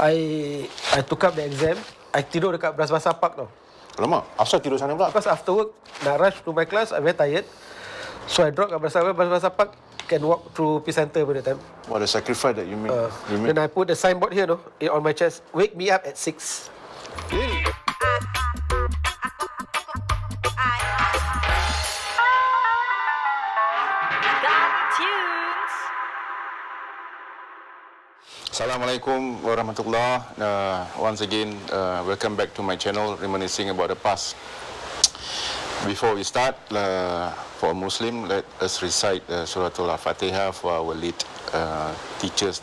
I took up the exam. I tidur dekat Bras Basah Park tau. Alamak, asal tidur sana pula? Because after work, nak rush to my class, I'm very tired. So I drop kat Bras Basah Park, can walk through Peace Center by the time. What a sacrifice that you made. Then I put the signboard here, no, on my chest. Wake me up at 6. Really? Assalamualaikum warahmatullah. Once again, welcome back to my channel, reminiscing about the past. Before we start, for a Muslim, let us recite Surah Al-Fatihah for our lead teachers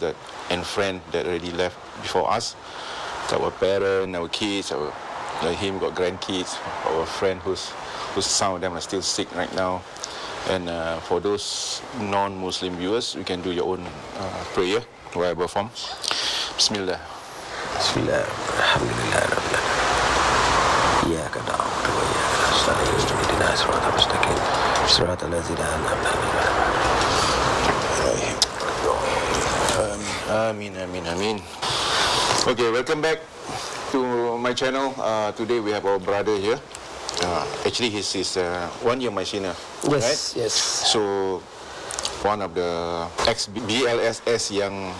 and friends that already left before us. Our parents, our kids, like him got grandkids, our friend who's some of them are still sick right now. And for those non-Muslim viewers, you can do your own prayer, whatever form. Bismillah. Bismillah. Alhamdulillah. Iyyaka na'budu wa iyyaka nasta'in. Ihdinas siratal mustaqim. Siratal ladzina an'amta 'alaihim. Amin. Okay, welcome back to my channel. Today we have our brother here. Actually, he's 1 year my senior. Yes, right? yes. So, one of the ex-BLSS yang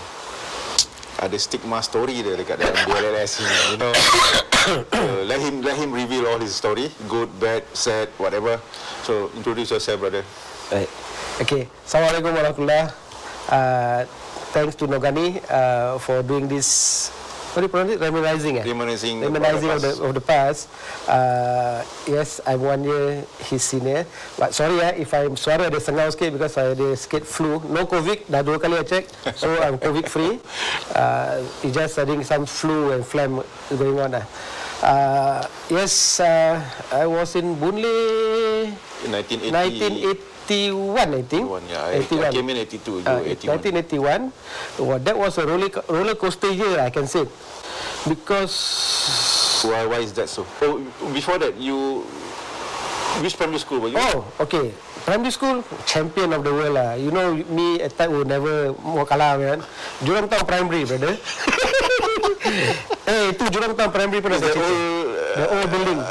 ada stigma story dia dekat dalam BLS ni, you know. Let him reveal all his story, good, bad, sad, whatever. So, introduce yourself, brother. Baik. Okay. Assalamualaikum warahmatullahi. Thanks to Nogani for doing this. What do you pronounce it? Reminiscing. Reminiscing of the past. Yes, I'm 1 year his senior. But sorry if I'm suara ada sengau sikit because I ada sikit flu. No COVID, dah 2 kali I check. So I'm COVID free. It's just having some flu and phlegm going on. Yes, I was in Boon Lay 1981, I think. Yeah, I came in 82. 1981. Well, that was a roller coaster year, I can say, because. Why is that so? Oh, before that, which primary school were you? Oh, okay. Primary school, champion of the world lah. You know, me at that would never mau kalah kan. Jurong Town Primary, brother. Itu Jurong Town Primary pun ada. The old building.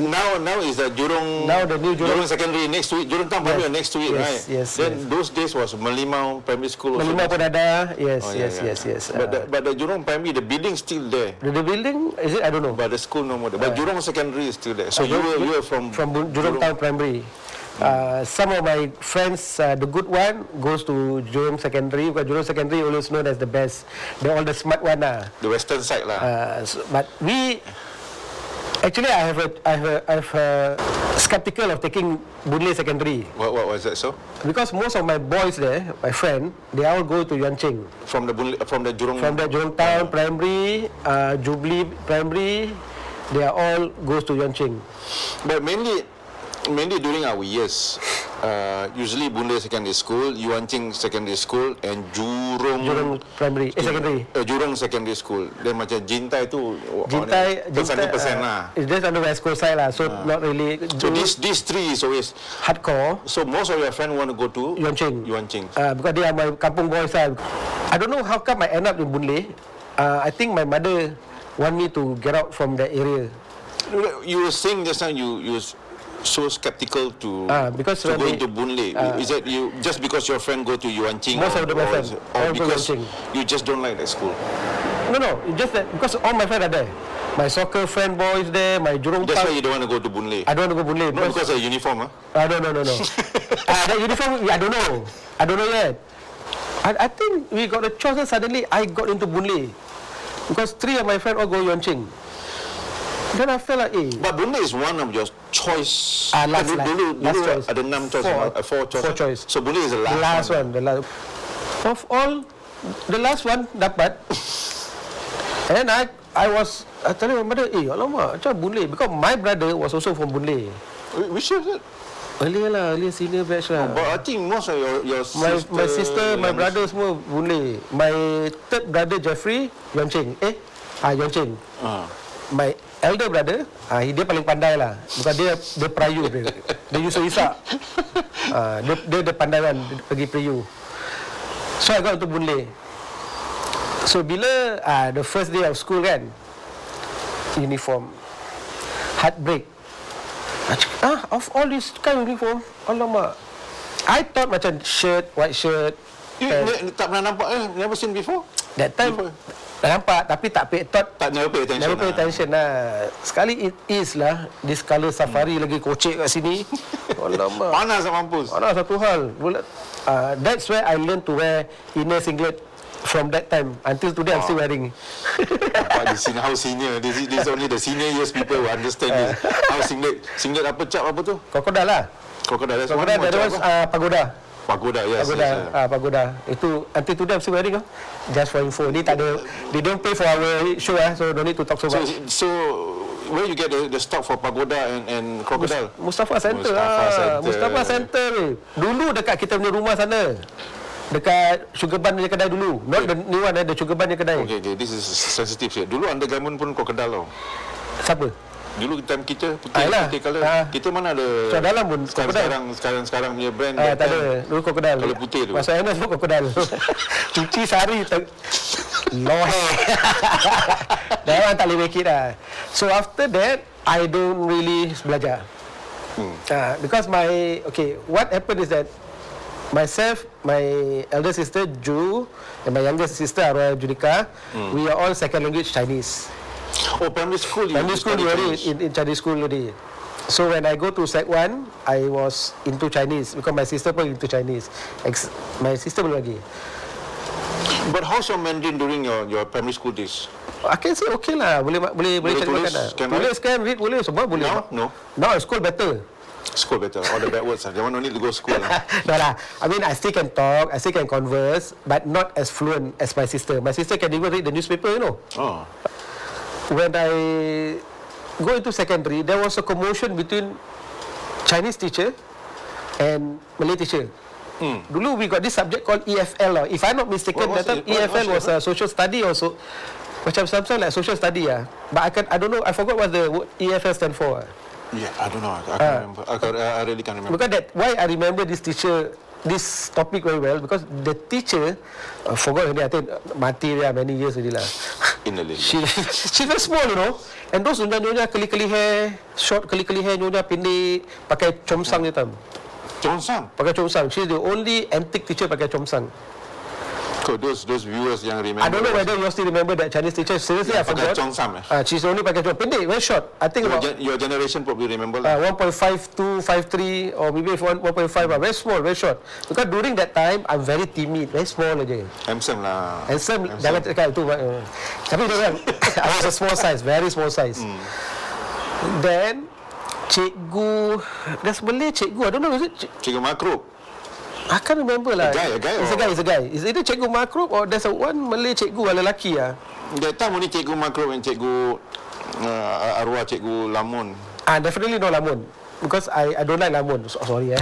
Now is the Jurong. Now the new Jurong Secondary next to it. Jurong Town Primary next to it, right? Yes. Then those days was Merlimau Primary School. Merlimau pun ada. Yes. But the Jurong Primary, the building still there. The building is it? I don't know. But the school no more. But Jurong Secondary is still there. So you were from Jurong Town Primary. Some of my friends, the good one goes to Jurong Secondary because Jurong Secondary always known as the best. They're all the smart one lah. The western side lah. But we. Actually, I have skeptical of taking Boon Lay Secondary. What was that so? Because most of my boys there, my friend, they all go to Yuan Ching. From the Jurong. From the Jurong Town Primary, Jubilee Primary, they are all goes to Yuan Ching. But mainly during our years, usually Boon Lay Secondary School, Yuan Ching Secondary School, and Jurong Primary, Secondary. Jurong Secondary School. Then macam Jintai tu, Jintai 100% lah. It's just on the West Coast side lah, so not really. So these three is always hardcore. So most of your friends want to go to Yuan Ching. Because they are my kampung boys lah. I don't know how come I end up in Boon Lay. I think my mother want me to get out from that area. You were saying just now you so skeptical to go into Boon Lay. Is that you just because your friend go to Yuan Ching? Most of my friends, or because you just don't like that school? No, it's just that because all my friends are there. My soccer friend boys there, my Jurong. That's why you don't want to go to Boon Lay. I don't want to go Boon Lay. Not because of uniform, huh? No. That uniform, I don't know yet. I think we got a choice and suddenly I got into Boon Lay because 3 of my friends all go Yuan Ching. Then I felt like, But Boon Lay is one of your choice. Last choice. Ada 6 choice. 4 choice. So Boon Lay is the last one. The last. Of all, the last one dapat. And I was telling my mother, alamak, macam Boon Lay, because my brother was also from Boon Lay. Which year is it? Earlier senior batch lah. But I think most of your sister, my sister, my brother semua Boon Lay. My third brother Jeffrey, Yuan Ching. Yuan Ching. My elder brother, dia paling pandai lah. Bukan dia perayu dia. Dia Yusof Isak. Dia pandai kan pergi perayu. So I got into Boon Lay. So bila the first day of school kan, uniform, heartbreak. Of all this kind of uniform, alamak. I thought macam shirt, white shirt. Tak pernah nampak never seen before? That time dah nampak tapi tak pay, Never pay attention. never pay attention lah. Sekali it is lah, this colour safari lagi kocek kat sini. Alamak. Panas tak mampus. Satu hal. That's where I learned to wear inner singlet from that time until today. I'm still wearing. Nampak di sini how senior. This is only the senior years people who understand this. How singlet apa cap apa tu? Krokodil lah. Krokodil. Krokodil, that was pagoda. Pagoda, yes. Pagoda. Itu until today I'm still wearing. Just for info. Ni tak ada, they don't pay for our show so don't need to talk so much. So where you get the stock for pagoda and crocodile? Mustafa Center. Mustafa Center. Dulu dekat kita punya rumah sana. Dekat Sugar Bun punya kedai dulu. Not the new one, the Sugar Bun punya kedai. Okay, this is sensitive here. Dulu undergarment pun crocodile tau. Siapa? Dulu time kita putih colour. Kita mana ada. So dalam pun sekarang punya brand. Tak ada. Dulu crocodile. Kalau putih tu. Masa Anas pun crocodile. Cuci sehari loh. That one tak boleh make it lah. So after that, I don't really belajar. Because what happened is that myself, my elder sister Ju, and my younger sister Arwah Judika, we are all second language Chinese. Oh, primary school already in Chinese school already. So when I go to Sec 1, I was into Chinese because my sister pun into Chinese. My sister belum lagi. But how's your Mandarin during your primary school days? I can say okay lah, boleh cari makan lah. Tulis kan, read boleh, semua boleh. No. Now school better. School better. All the bad words. That one no need to go school. No lah. I mean, I still can talk, I still can converse, but not as fluent as my sister. My sister can even read the newspaper, you know. Oh. When I go into secondary, there was a commotion between Chinese teacher and Malay teacher. Dulu we got this subject called EFL. If I'm not mistaken, that time EFL was a social study also. Macam something like social study But I don't know. I forgot what the EFL stand for. Yeah, I don't know. I can't remember. I really can't remember. Because why I remember this topic very well, because the teacher, forgot already, I think mati many years already lah. She very small, you know. And those nyonya keli-keli hair, short keli-keli hair, nyonya pendek, pakai comsang dia tam. Comsang? Pakai comsang. She's the only antique teacher pakai comsang. So those viewers yang remember. I don't know whether you still remember that Chinese teacher. Seriously, I forgot. Pakai comsang She's only pakai comsang. Pendek, very short. I think your generation probably remember. 1.52, 53, or maybe 1.5. Very small, very short. Because during that time, I'm very timid, very small aja. Handsome lah. Handsome, jangan cakap itu. Tapi I was a small size, very small size. Then, cikgu, there's Malay cikgu. I don't know, is it? Cikgu Makrub. I can't remember lah. A guy. It's a guy. Is either Cikgu Makrub or there's one Malay cikgu lelaki That time only Cikgu Makrub and Cikgu Arwah, Cikgu Lamun. Definitely no Lamun. Because I don't like Lamun. Sorry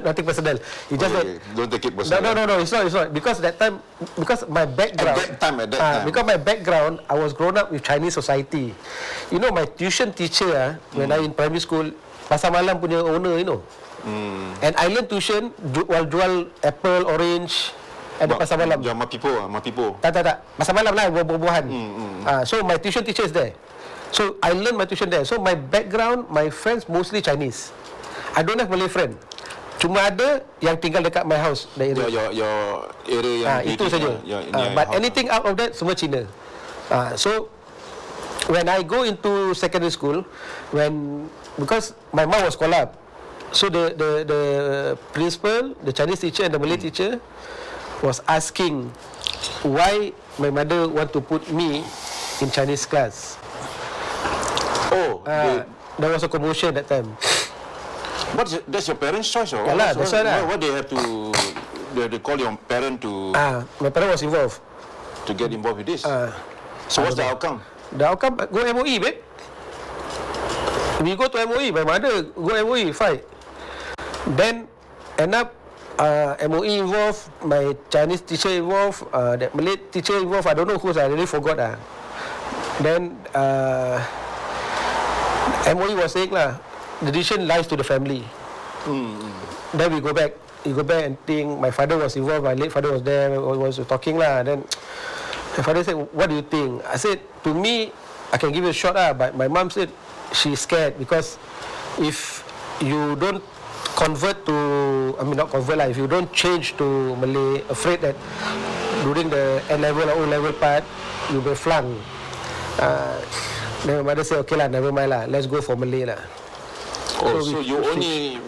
nothing personal. It's just that. Don't take it personal. No, it's not. Because that time, because my background. At that time. Because my background, I was grown up with Chinese society. You know, my tuition teacher when I in primary school, Pasar Malam punya owner, you know. And I learn tuition while jual apple, orange at the Pasar Malam. Jual Mapipo. Tak. Pasar Malam lah, buah-buahan. So my tuition teacher is there. So I learn my tuition there. So my background, my friends mostly Chinese. I don't have Malay friend. Cuma ada yang tinggal dekat my house. Your area yang itu saja. But anything out of that semua Cina. So when I go into secondary school, because my mom was called up. So the principal, the Chinese teacher and the Malay teacher was asking why my mother want to put me in Chinese class. There was a commotion that time. That's your parents' choice or? Yeah, that's right. What they have to call your parent to? My parent was involved. To get involved with this. So what's the outcome? The outcome, go MOE, babe. We go to MOE. My mother go MOE, fight. Then end up MOE involved, my Chinese teacher involved, that Malay teacher involved. I don't know who, I really forgot. Then MOE was saying the decision lies to the family. Then we go back. You go back and think my father was involved. My late father was there. Was talking Then My father said, what do you think? I said, to me, I can give you a shot, but my mom said she's scared because if you don't convert to, not convert if you don't change to Malay, afraid that during the N-level or O-level part, you'll be flung. Then my mother said, okay lah, never mind lah, let's go for Malay lah. Oh, so you only...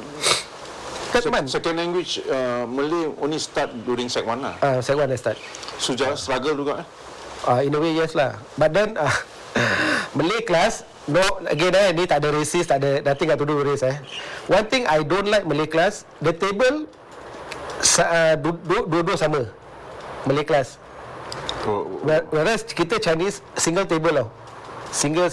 Third month. Second language, Malay only start during Sec 1 lah? Sec 1 I start. So struggle juga In a way, yes lah. But then, Malay class, no, again, ni tak ada racist, tak ada, nothing got to do with race. One thing I don't like Malay class, the table, dua-dua sama. Malay class. Whereas kita Chinese, single table tau. Single,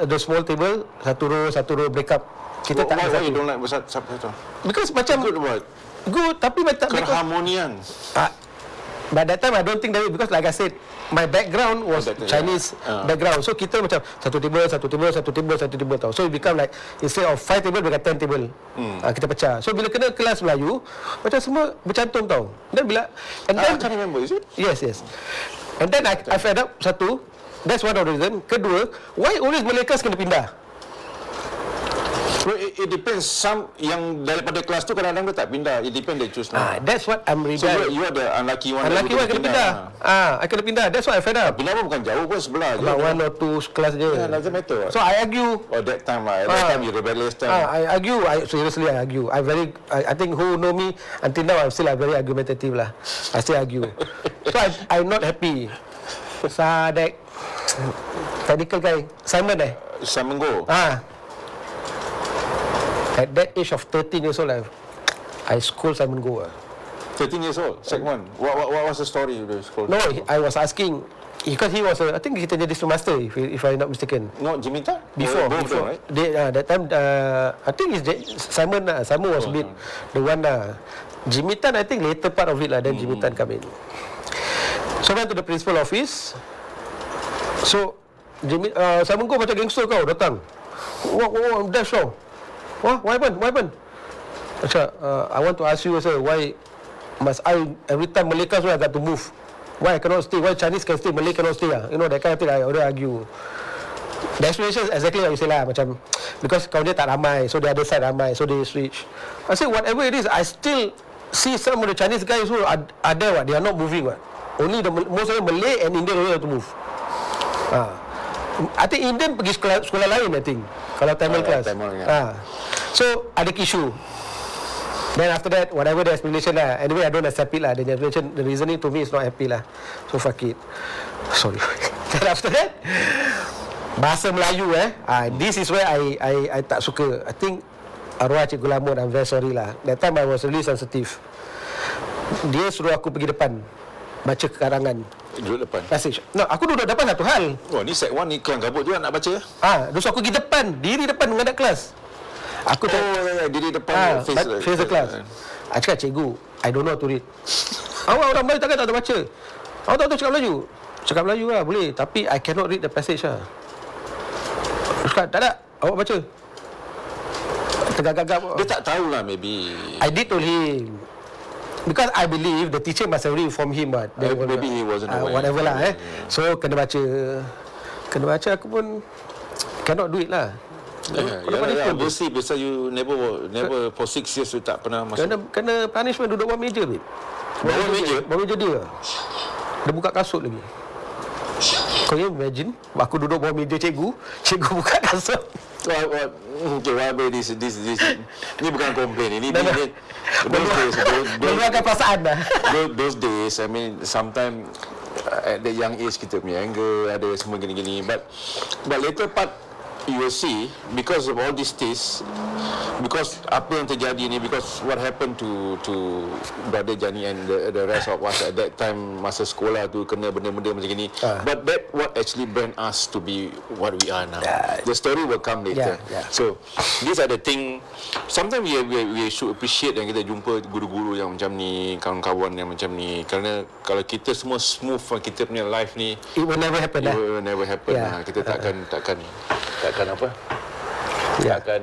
the small table, satu row break up. Kita tak why you don't like satu? Because macam Good what? Good, tapi macam keharmonian. But that time I don't think that way because like I said, my background was Chinese background. So kita macam satu table tau. So it become like instead of 5 table become 10 table. Kita pecah. So bila kena kelas Melayu, macam semua bercantum tau. Dan bila and then I can't remember, is it? Yes. And then I fed up satu. That's one of the reason. Kedua, why always Malay class kena pindah? Well, it depends. Some yang daripada kelas tu kadang-kadang dia tak pindah. It depends they choose lah. That's what I'm reading. So you are the unlucky one. Unlucky one kena pindah. I kena pindah. That's why I fed up. Pindah pun bukan jauh pun sebelah je. About 1 or 2 kelas je. Yeah, doesn't matter. So I argue. That time lah. That time you rebellious time. I argue. Seriously I argue. I think who know me until now I'm still very argumentative lah. I still argue. So I'm not happy. Sadek. Technical guy. Simon Go. At that age of 13 years old, I scold Simon Go. 13 years old, Sec 1. What was the story of the school? No, I was asking, because he was I think kita jadi student master, if I'm not mistaken. No, Jimita? Before. Right? That time, I think Simon was bit the one. Jimitan, I think later part of it lah, then Jimitan come in. So went to the principal office. So, Simon Go macam gangster kau datang. What, dash kau. What happened? I want to ask you, sir, why must I, every time Malay class, I got to move? Why I cannot stay? Why Chinese can stay, Malay cannot stay? You know, that kind of thing, I already argue. The explanation is exactly what you say lah, macam, because kawan dia tak ramai, so the other side ramai, so they switch. I say, whatever it is, I still see some of the Chinese guys who are there, they are not moving. Only most of them Malay and Indian only have to move. I think Indian pergi sekolah lain, I think. Kalau Tamil class. So, ada issue. Then after that, whatever the explanation lah. Anyway, I don't accept it lah. The explanation, the reasoning to me is not happy lah. So, fuck it. Sorry. Then after that, bahasa Melayu this is where I tak suka. I think, arwah Cikgu Lamun, I'm very sorry lah. That time I was really sensitive. Dia suruh aku pergi depan. Baca karangan. Duduk depan? Passage. No, aku duduk depan satu hal. Ni Sec 1 ni kelang kabut juga nak baca. Terus aku pergi depan. Diri depan menghadap kelas. Aku diri depan face the class. I cakap, cikgu, I don't know how to read. Awak orang Melayu takkan tak ada baca. Awak tak tahu cakap Melayu? Cakap Melayu lah, boleh. Tapi I cannot read the passage lah. Cakap, tak ada. Awak baca. Tegak-gagap. Dia tak tahulah maybe. I did tell him. Because I believe the teacher must have informed him. Maybe he wasn't aware. Whatever lah. So, kena baca. Aku pun cannot do it lah. Obviously, because you never for 6 years you tak pernah masuk. Kena punishment duduk bawah meja, babe. Bawah meja? Bawah meja dia. Dia buka kasut lagi. Kau imagine, aku duduk bawah meja cikgu buka kasut. Okay, whatever this. Ni bukan komplain. Ini meluahkan perasaan dah. Those days, I mean, sometimes at the young age kita punya anger, ada semua gini-gini. But later part, you will see, because of all these things, because apa yang terjadi ni, because what happened to Brother Jani and the rest of us at that time, masa sekolah tu kena benda-benda macam ni. But that what actually bring us to be what we are now. The story will come later. So these are the thing. Sometimes we should appreciate yang kita jumpa guru-guru yang macam ni, kawan-kawan yang macam ni. Kerana kalau kita semua smooth kita punya life ni, it will never happen. Kita takkan apa? Takkan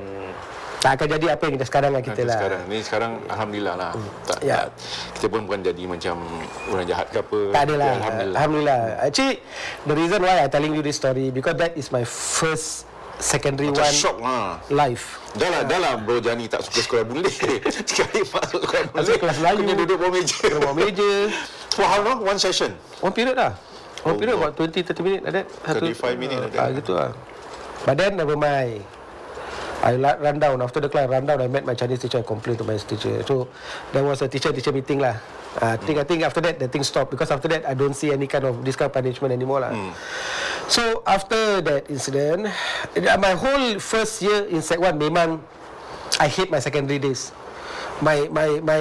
Tak akan jadi apa yang sekarang lah kita lah. Sekarang alhamdulillah lah. Ya. Kita pun bukan jadi macam orang jahat ke apa. Tak ada lah. Ya, Alhamdulillah. Actually, the reason why I telling you this story because that is my first secondary Macam one shock lah. life. Dah lah bro Jani tak suka sekolah bule. Sekali masuk sekolah bule. Masuk kelas Melayu. Kena duduk bawah meja. Bawah meja. For how long? One session? One period lah. One period about 20-30 minit like that. 35 minit like that. Gitu lah. But then never mind. I run down. After the class, I run down. I met my Chinese teacher. I complained to my teacher. So there was a teacher meeting lah. I think after that the thing stopped because after that I don't see any kind of this kind of punishment anymore lah. So after that incident, my whole first year in Sec 1 memang I hate my secondary days. My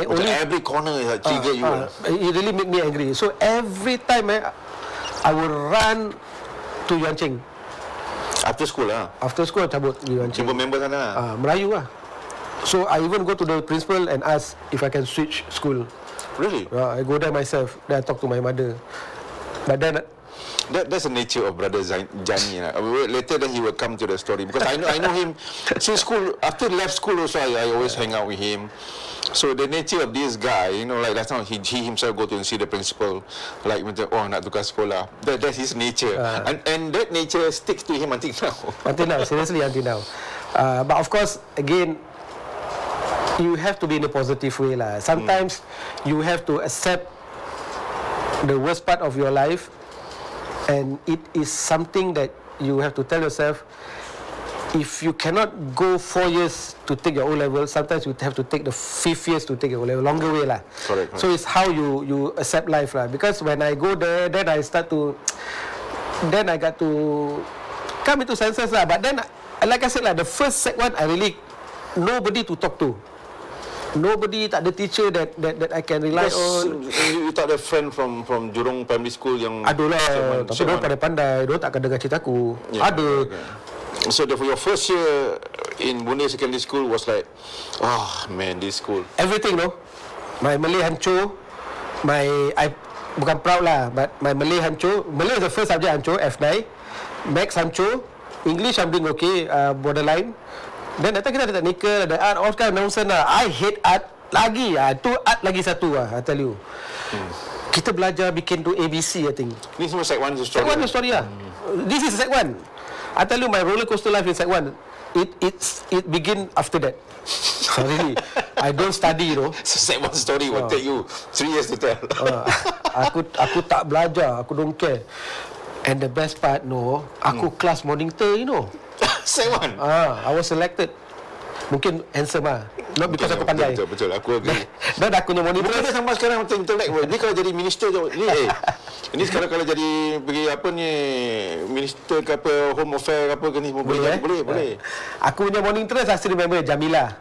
only every corner trigger you. It really made me angry. So every time I would run to Yuan Ching. After school lah. After school cabut di Yuan Ching. Jumpa member sana lah. Melayu lah. So I even go to the principal and ask if I can switch school. Really? I go there myself. Then I talk to my mother. But then That's the nature of brother Jani. Later then he will come to the story because I know him since school. After left school also I always hang out with him. So the nature of this guy, you know, like last time he himself go to see the principal, like nak tukar sekolah. That's his nature, and that nature sticks to him until now. Until now, seriously until now. But of course, again, you have to be in a positive way lah. Sometimes you have to accept the worst part of your life, and it is something that you have to tell yourself. If you cannot go 4 years to take your O-level, sometimes you have to take the 5th years to take your O-level, longer way lah. Correct. So it's how you accept life lah. Because when I go there, then I got to come into senses lah. But then, like I said lah, the first Sec 1, I really nobody to talk to. Nobody, tak ada teacher that I can rely on. You tak ada friend from Jurong Primary School yang ada lah, tapi diorang pandai-pandai, diorang tak akan dengar cerita aku. Ada. So for your first year in Boon Lay Secondary School was like, oh man, this school. Everything, no. My Malay hancur. I bukan proud lah, but my Malay hancur. Malay is the first subject hancur, F9. Maths hancur. English I'm doing okay, borderline. Then that time kita ada technical, ada art, all kind of nonsense lah. I hate art lagi. Tu art lagi satu lah, I tell you. Kita belajar bikin tu ABC, I think. Ni semua Sec 1 story. Sec 1 story lah. This is Sec 1. I tell you, my roller coaster life in Sec 1, it begin after that. Really, I don't study, you know. So Sec 1 story will take you 3 years to tell. Aku tak belajar, aku don't care. And the best part, no, aku class monitor, you know. Sec 1? I was selected. Mungkin handsome lah. Not because aku pandai. Betul, aku agree. Dan aku punya monitor. Bukan dia sampai sekarang macam intelek. Ni kalau jadi minister ni, ini sekarang kalau jadi pergi apa ni, minister ke apa, home affair ke apa ke ni, boleh. Aku punya monitor, I still remember Jamila.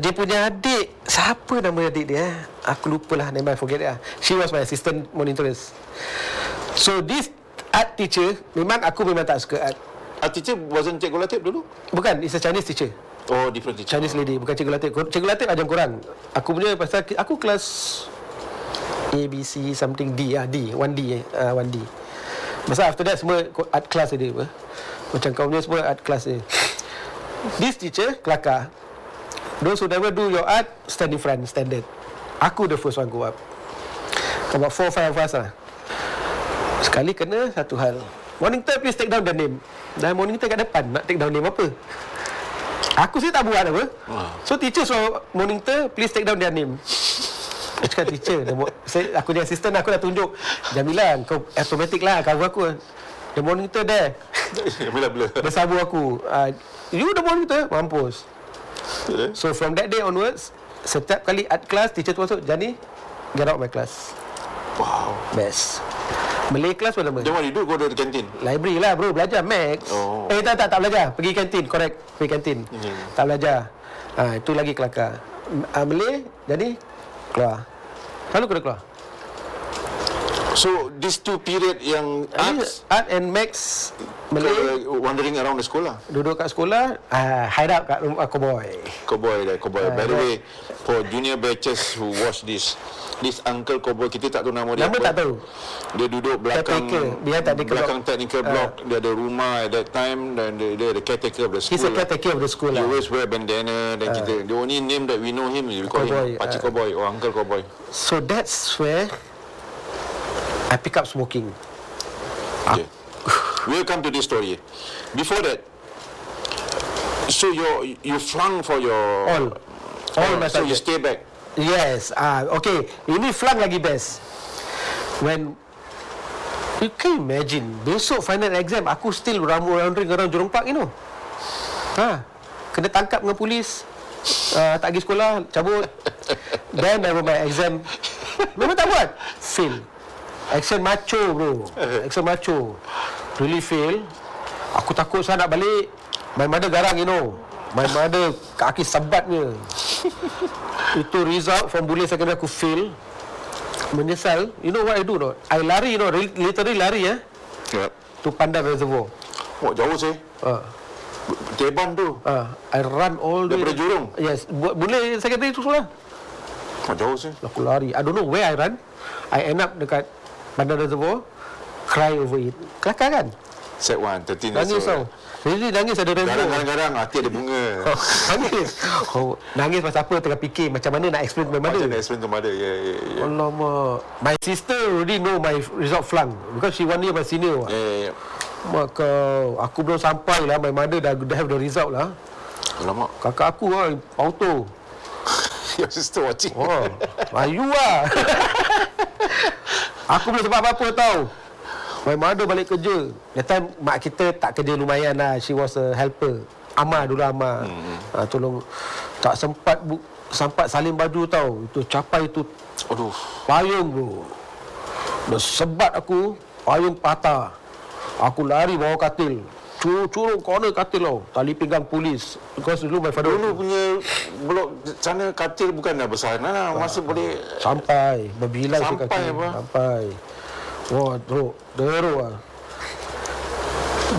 Dia punya adik, siapa nama adik dia? Aku lupa lah, never forget lah. She was my assistant monitress. So this art teacher, aku memang tak suka art. Art teacher wasn't Cikgu Latif dulu? Bukan, it's a Chinese teacher. Oh, different teacher. Chinese lady, bukan Cikgu Latif. Cikgu Latif ajar korang. Aku punya pasal aku kelas ABC something D 1D. Masa after that semua art class dia apa. Macam kau punya semua art class dia. This teacher kelakar. Those who never do your art stand in front, standard. Aku the first one go up. About 4-5 of us lah. Sekali kena satu hal. Monitor please take down the name. Dan monitor kat depan nak take down name apa? Aku sih tak buat apa. So teacher suruh monitor please take down their name. Aku cakap teacher, aku dia assistant aku dah tunjuk. Jamila, kau automatic lah cover aku. The monitor there. Jamila blur. Dia sabu aku. You the monitor, mampus. So from that day onwards, setiap kali art class teacher tu masuk, Jani, get out my class. Wow. Best. Malay class pun nama. Then what you do? Go to the canteen? Library lah bro, belajar Max. Tak belajar. Pergi kantin, correct. Pergi kantin. Tak belajar. Itu lagi kelakar. Malay, jadi keluar. Selalu kena keluar. So these two period yang Art and Max Malay wandering around the sekolah. duduk kat sekolah, hide up kat rumah cowboy. Cowboy. By the way, for junior batches who watch this uncle cowboy, kita tak tahu nama dia. Nama apa. tak tahu. Dia duduk belakang Caretaker. Dia technical belakang technical block. Dia ada rumah at that time dan dia ada caretaker of the school. He's a caretaker of the school He lah. always wear bandana dan kita the only name that we know him we call Cowboy, him Pakcik Cowboy or Uncle Cowboy. So that's where I pick up smoking. Okay. We'll come to this story. Before that, so you flung for your All my so you subject. stay back. Yes. Okay. Ini flung lagi best. When you can imagine besok final exam aku still wandering around Jurong Park, you know. Kena tangkap dengan polis. Tak pergi sekolah, cabut. Then my exam memang tak buat. Fail. Action macho bro. Action macho. Really fail. Aku takut saya nak balik. My mother garang, you know. My mother kaki sebatnya. Itu result from Bule Secondary aku fail. Menyesal. You know what I do not? I lari, you know, literally lari Yep. to Pandan Reservoir. Oh, jauh sih. Teban tu. I run all the way. Daripada Jurong? Yes. Bule Secondary tu sekolah. Oh, jauh sih. Aku lari. I don't know where I run. I end up dekat Pandan Reservoir. Cry over it. Kelakar kan? Set 1, 13 years Nangis tau. old. Really nangis ada reservoir. Garang-garang hati ada bunga. Nangis. Nangis pasal apa, tengah fikir macam mana nak explain to my mother. Macam nak explain to mother. Yeah. Alamak. My sister already know my result flung because she 1 year my senior. Yeah. Maka aku belum sampai lah, my mother dah have the result lah. Alamak. Kakak aku lah, auto. Your sister watching. Ayu lah. Aku belum sebab apa-apa tau. My mother balik kerja. That time mak kita tak kerja lumayan lah. She was a helper. Amah dulu Amah. Tolong. Tak sempat salin baju tau. Itu capai tu. Aduh. Payung bro. Dia sebat aku. Payung patah. Aku lari bawa katil. Curung corner katil tau. Tali pinggang polis. Because dulu my father Dulu punya blok sana katil bukan dah besar. Masih boleh sampai berbilang Sampai kaki. apa? Sampai. Wah, teruk lah.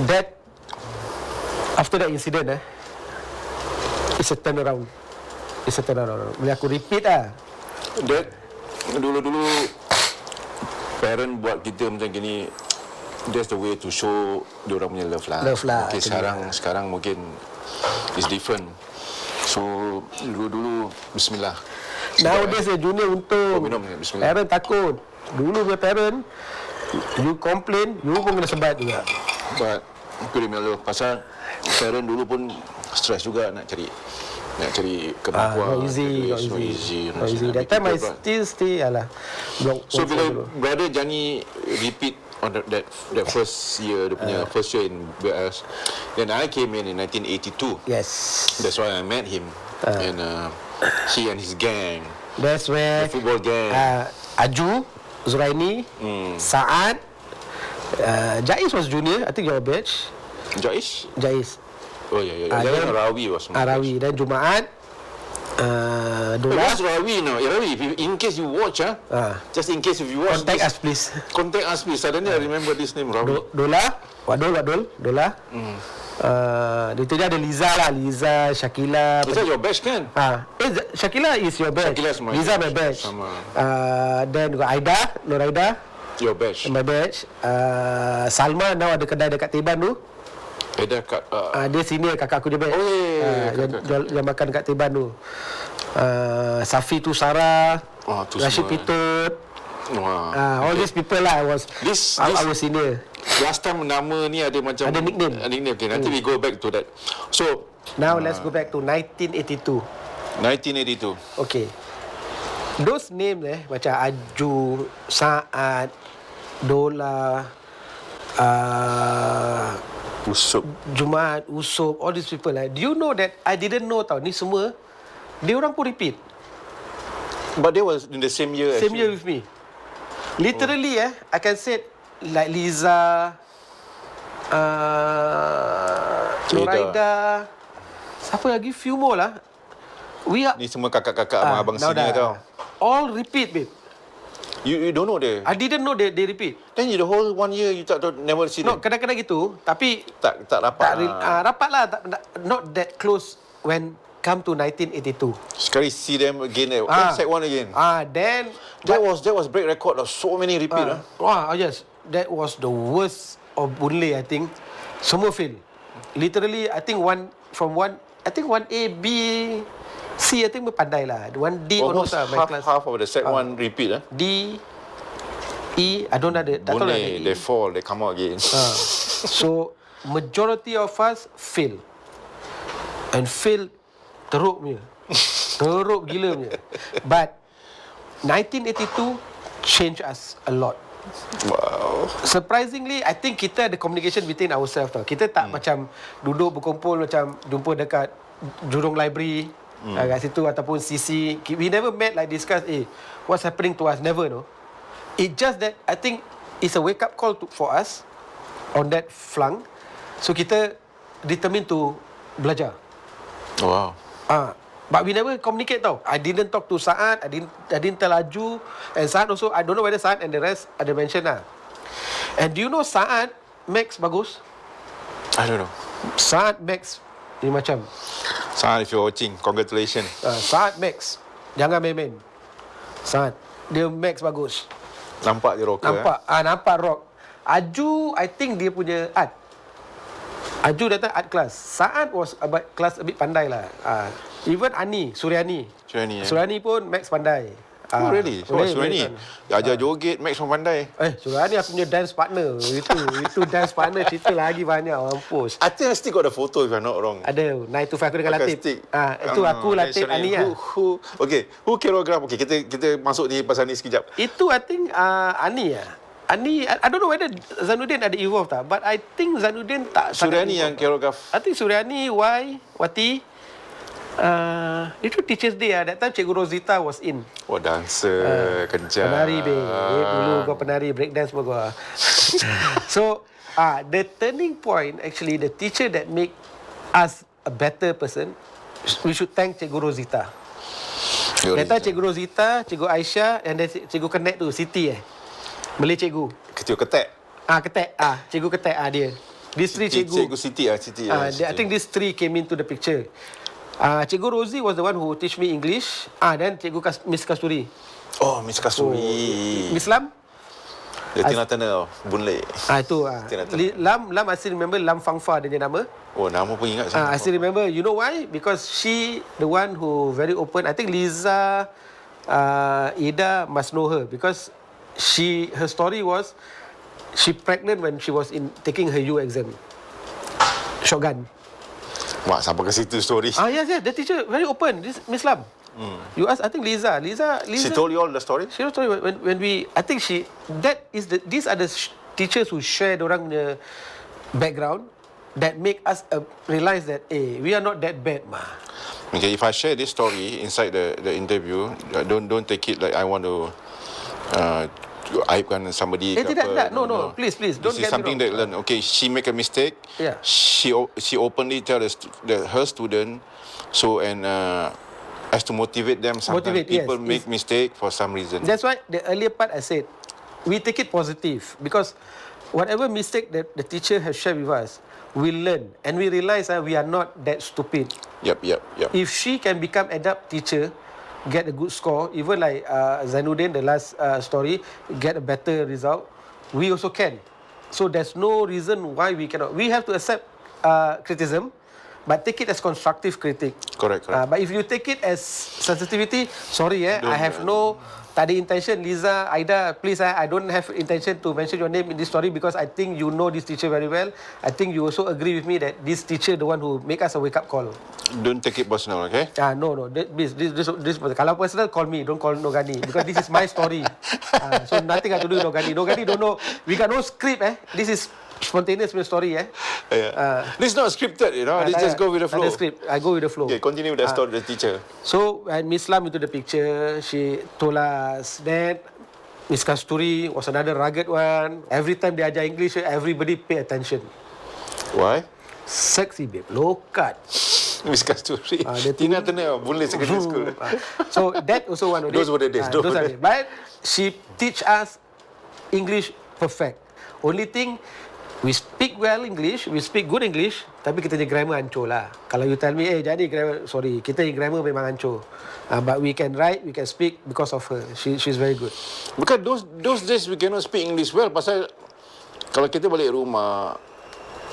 That after that incident it's a turnaround. Bila aku repeat lah. That dulu-dulu parent buat kita macam gini. That's the way to show diorang punya love lah. Love lah, Okay, sekarang mungkin it's different. So dulu Bismillah. Nowadays junior untung. minum ni, bismillah. Parent takut. Dulu punya parent, you complain, you pun kena sebat juga. But aku remember pasal parent dulu pun stress juga nak cari kemampuan. Not easy. That time I still alah. So bila brother Jani repeat on that first year, dia punya first year in BS, then I came in 1982. Yes. That's why I met him, and he and his gang, That's where the football gang. Aju, Zuraini, Saad, Jais was junior. I think your batch. Jais. Oh yeah. Then Rawi was my Arawi dan Jumaat. Dola. What's Rawi now? Rawi, in case you watch, just in case if you watch, Contact us please. Contact us please. Suddenly I remember this name, Rawi. Dola, Dola. Itu dia ada Liza lah, Liza, Shakila. Is that your batch kan? Shakila is your batch. Shakila is my Liza batch. my batch. Sama. Then got Aida, Nur Aida, Your batch. my batch. Salma now ada kedai dekat Teban tu. Ada kat Dia senior kakak aku dia batch. Oh, yeah. Yang makan kat Teban tu. Safi tu Sarah, tu Rashid semua. Pitut. All okay. these people lah. I was senior. Last time nama ni ada macam Ada nickname. Nickname. Okay, nanti we go back to that. So Now let's go back to 1982. 1982. Okay. Those names macam Aju, Saad, Dola, Usop. Jumaat, Usop, all these people do you know that I didn't know tau. Ni semua dia orang pun repeat. But they was in the same year. Same year with me. Literally I can say like Liza, Noraida, siapa lagi? Few more lah. We are Ni semua kakak-kakak abang-abang sini tau. All repeat, babe. You don't know the. I didn't know they repeat. Then you the whole 1 year you never see No, them. kadang-kadang gitu. Tapi Tak rapat. rapat lah. Not that close when come to 1982. Sekali see them again. Then Sec 1 again. Then That was break record of so many repeat. yes, that was the worst of Boon Lay, I think. Semua fail. Literally, I think 1A, B, C, I think pandai lah. 1D Almost my class. half of the Sec 1 repeat. D, E, I don't know the. Tak tahu lah Boon Lay, they fall, they come out again. So majority of us fail. And fail teruk punya. Teruk gila punya. But 1982 changed us a lot. Wow. Surprisingly, I think kita ada communication between ourselves tau. Kita tak macam duduk berkumpul macam jumpa dekat jurong library kat situ ataupun CC. We never met like discuss what's happening to us. Never, no. It just that I think it's a wake up call for us on that flung. So kita determined to belajar. Wow. But we never communicate tau. I didn't talk to Saad. I didn't tell Aju. And Saad also, I don't know whether Saad and the rest ada mention lah. And do you know Saad, Max bagus? I don't know. Saad, Max, ni macam. Saad, if you're watching, congratulations. Saad, Max. Jangan main-main. Saad. Dia Max bagus. Nampak dia rocker. Nampak. Nampak rock. Aju, I think dia punya art. Aju datang art class. Saad was kelas a bit pandai lah. Even Ani, Suryani. Suryani pun Max pandai. Oh really? So Suryani ajar joget, Max pun pandai. Suryani aku punya dance partner. Itu dance partner cerita lagi banyak. Mampus. I think I still got the photo if I'm not wrong. Ada 925 aku dengan Latif. Itu aku Latif Ani lah. Who choreograph? Okay, kita masuk ni pasal ni sekejap. Itu I think Ani lah. Ani, I don't know whether Zainuddin ada evolve tak, but I think Zainuddin tak. Suryani yang choreograph. I think Suryani, Wati. Itu Teachers Day lah. That time Cikgu Rosita was in. Oh, dancer, kejar. Penari, dulu kau penari, break dance semua kau. So, the turning point, actually, the teacher that make us a better person, we should thank Cikgu Rosita. That time Cikgu Rosita, Cikgu Aisyah, and then Cikgu Connect tu, Siti Malay cikgu. Cikgu Ketek. Ketek. Cikgu Ketek dia. These three cikgu. Cikgu Siti Siti. I think these three came into the picture. Cikgu Rosie was the one who teach me English. Then Cikgu Miss Kasturi. Oh, Miss Kasturi. Miss Lam? The Tina Turner Boon Lay. Itu. Lam, I still remember Lam Fangfa dia nama. Oh, nama pun ingat. I still remember. You know why? Because she the one who very open. I think Liza, Ida must know her because her story was she pregnant when she was taking her U exam. Shotgun. Mak, sampai ke situ story. Yes. The teacher very open. This Miss Lam. You ask, I think Liza. She told you all the story? She told you when we. I think these are the teachers who share orang punya background that make us realize that we are not that bad Okay, if I share this story inside the interview, don't take it like I want to aibkan somebody. Tidak. No. Please. Don't this is get something me wrong. that learn. Okay, she make a mistake. Yeah. She openly tell her student. So as to motivate them. Sometimes people make mistake for some reason. That's why the earlier part I said we take it positive because whatever mistake that the teacher has shared with us, we learn and we realize we are not that stupid. Yep. If she can become adapt teacher, get a good score, even like Zainuddin, the last story, get a better result, we also can. So there's no reason why we cannot. We have to accept criticism, but take it as constructive critique. Correct. But if you take it as sensitivity, sorry, I have tak ada intention. Liza, Aida, please, I don't have intention to mention your name in this story because I think you know this teacher very well. I think you also agree with me that this teacher the one who make us a wake-up call. Don't take it personal, okay? No. This kalau personal, call me. Don't call Nogani because this is my story. So nothing have to do with Nogani. Nogani don't know. We got no script. This is spontaneous story. This is not scripted, This just go with the flow. The script. I go with the flow. Okay, continue with the story, the teacher. So when Miss Lam into the picture, she told us that Miss Kasturi was another rugged one. Every time they ajar English, everybody pay attention. Why? Sexy babe, low cut. Miss Kasturi. dia Tina Turner, Boon Lay Secondary School. So that also one of Those were the days, those Those were are the- the- But she teach us English perfect. Only thing, we speak well English, we speak good English, tapi kita punya grammar hancur lah. Kalau you tell me, jadi grammar, sorry, kita punya grammar memang hancur. But we can write, we can speak because of her. She's very good. Because those days we cannot speak English well pasal kalau kita balik rumah,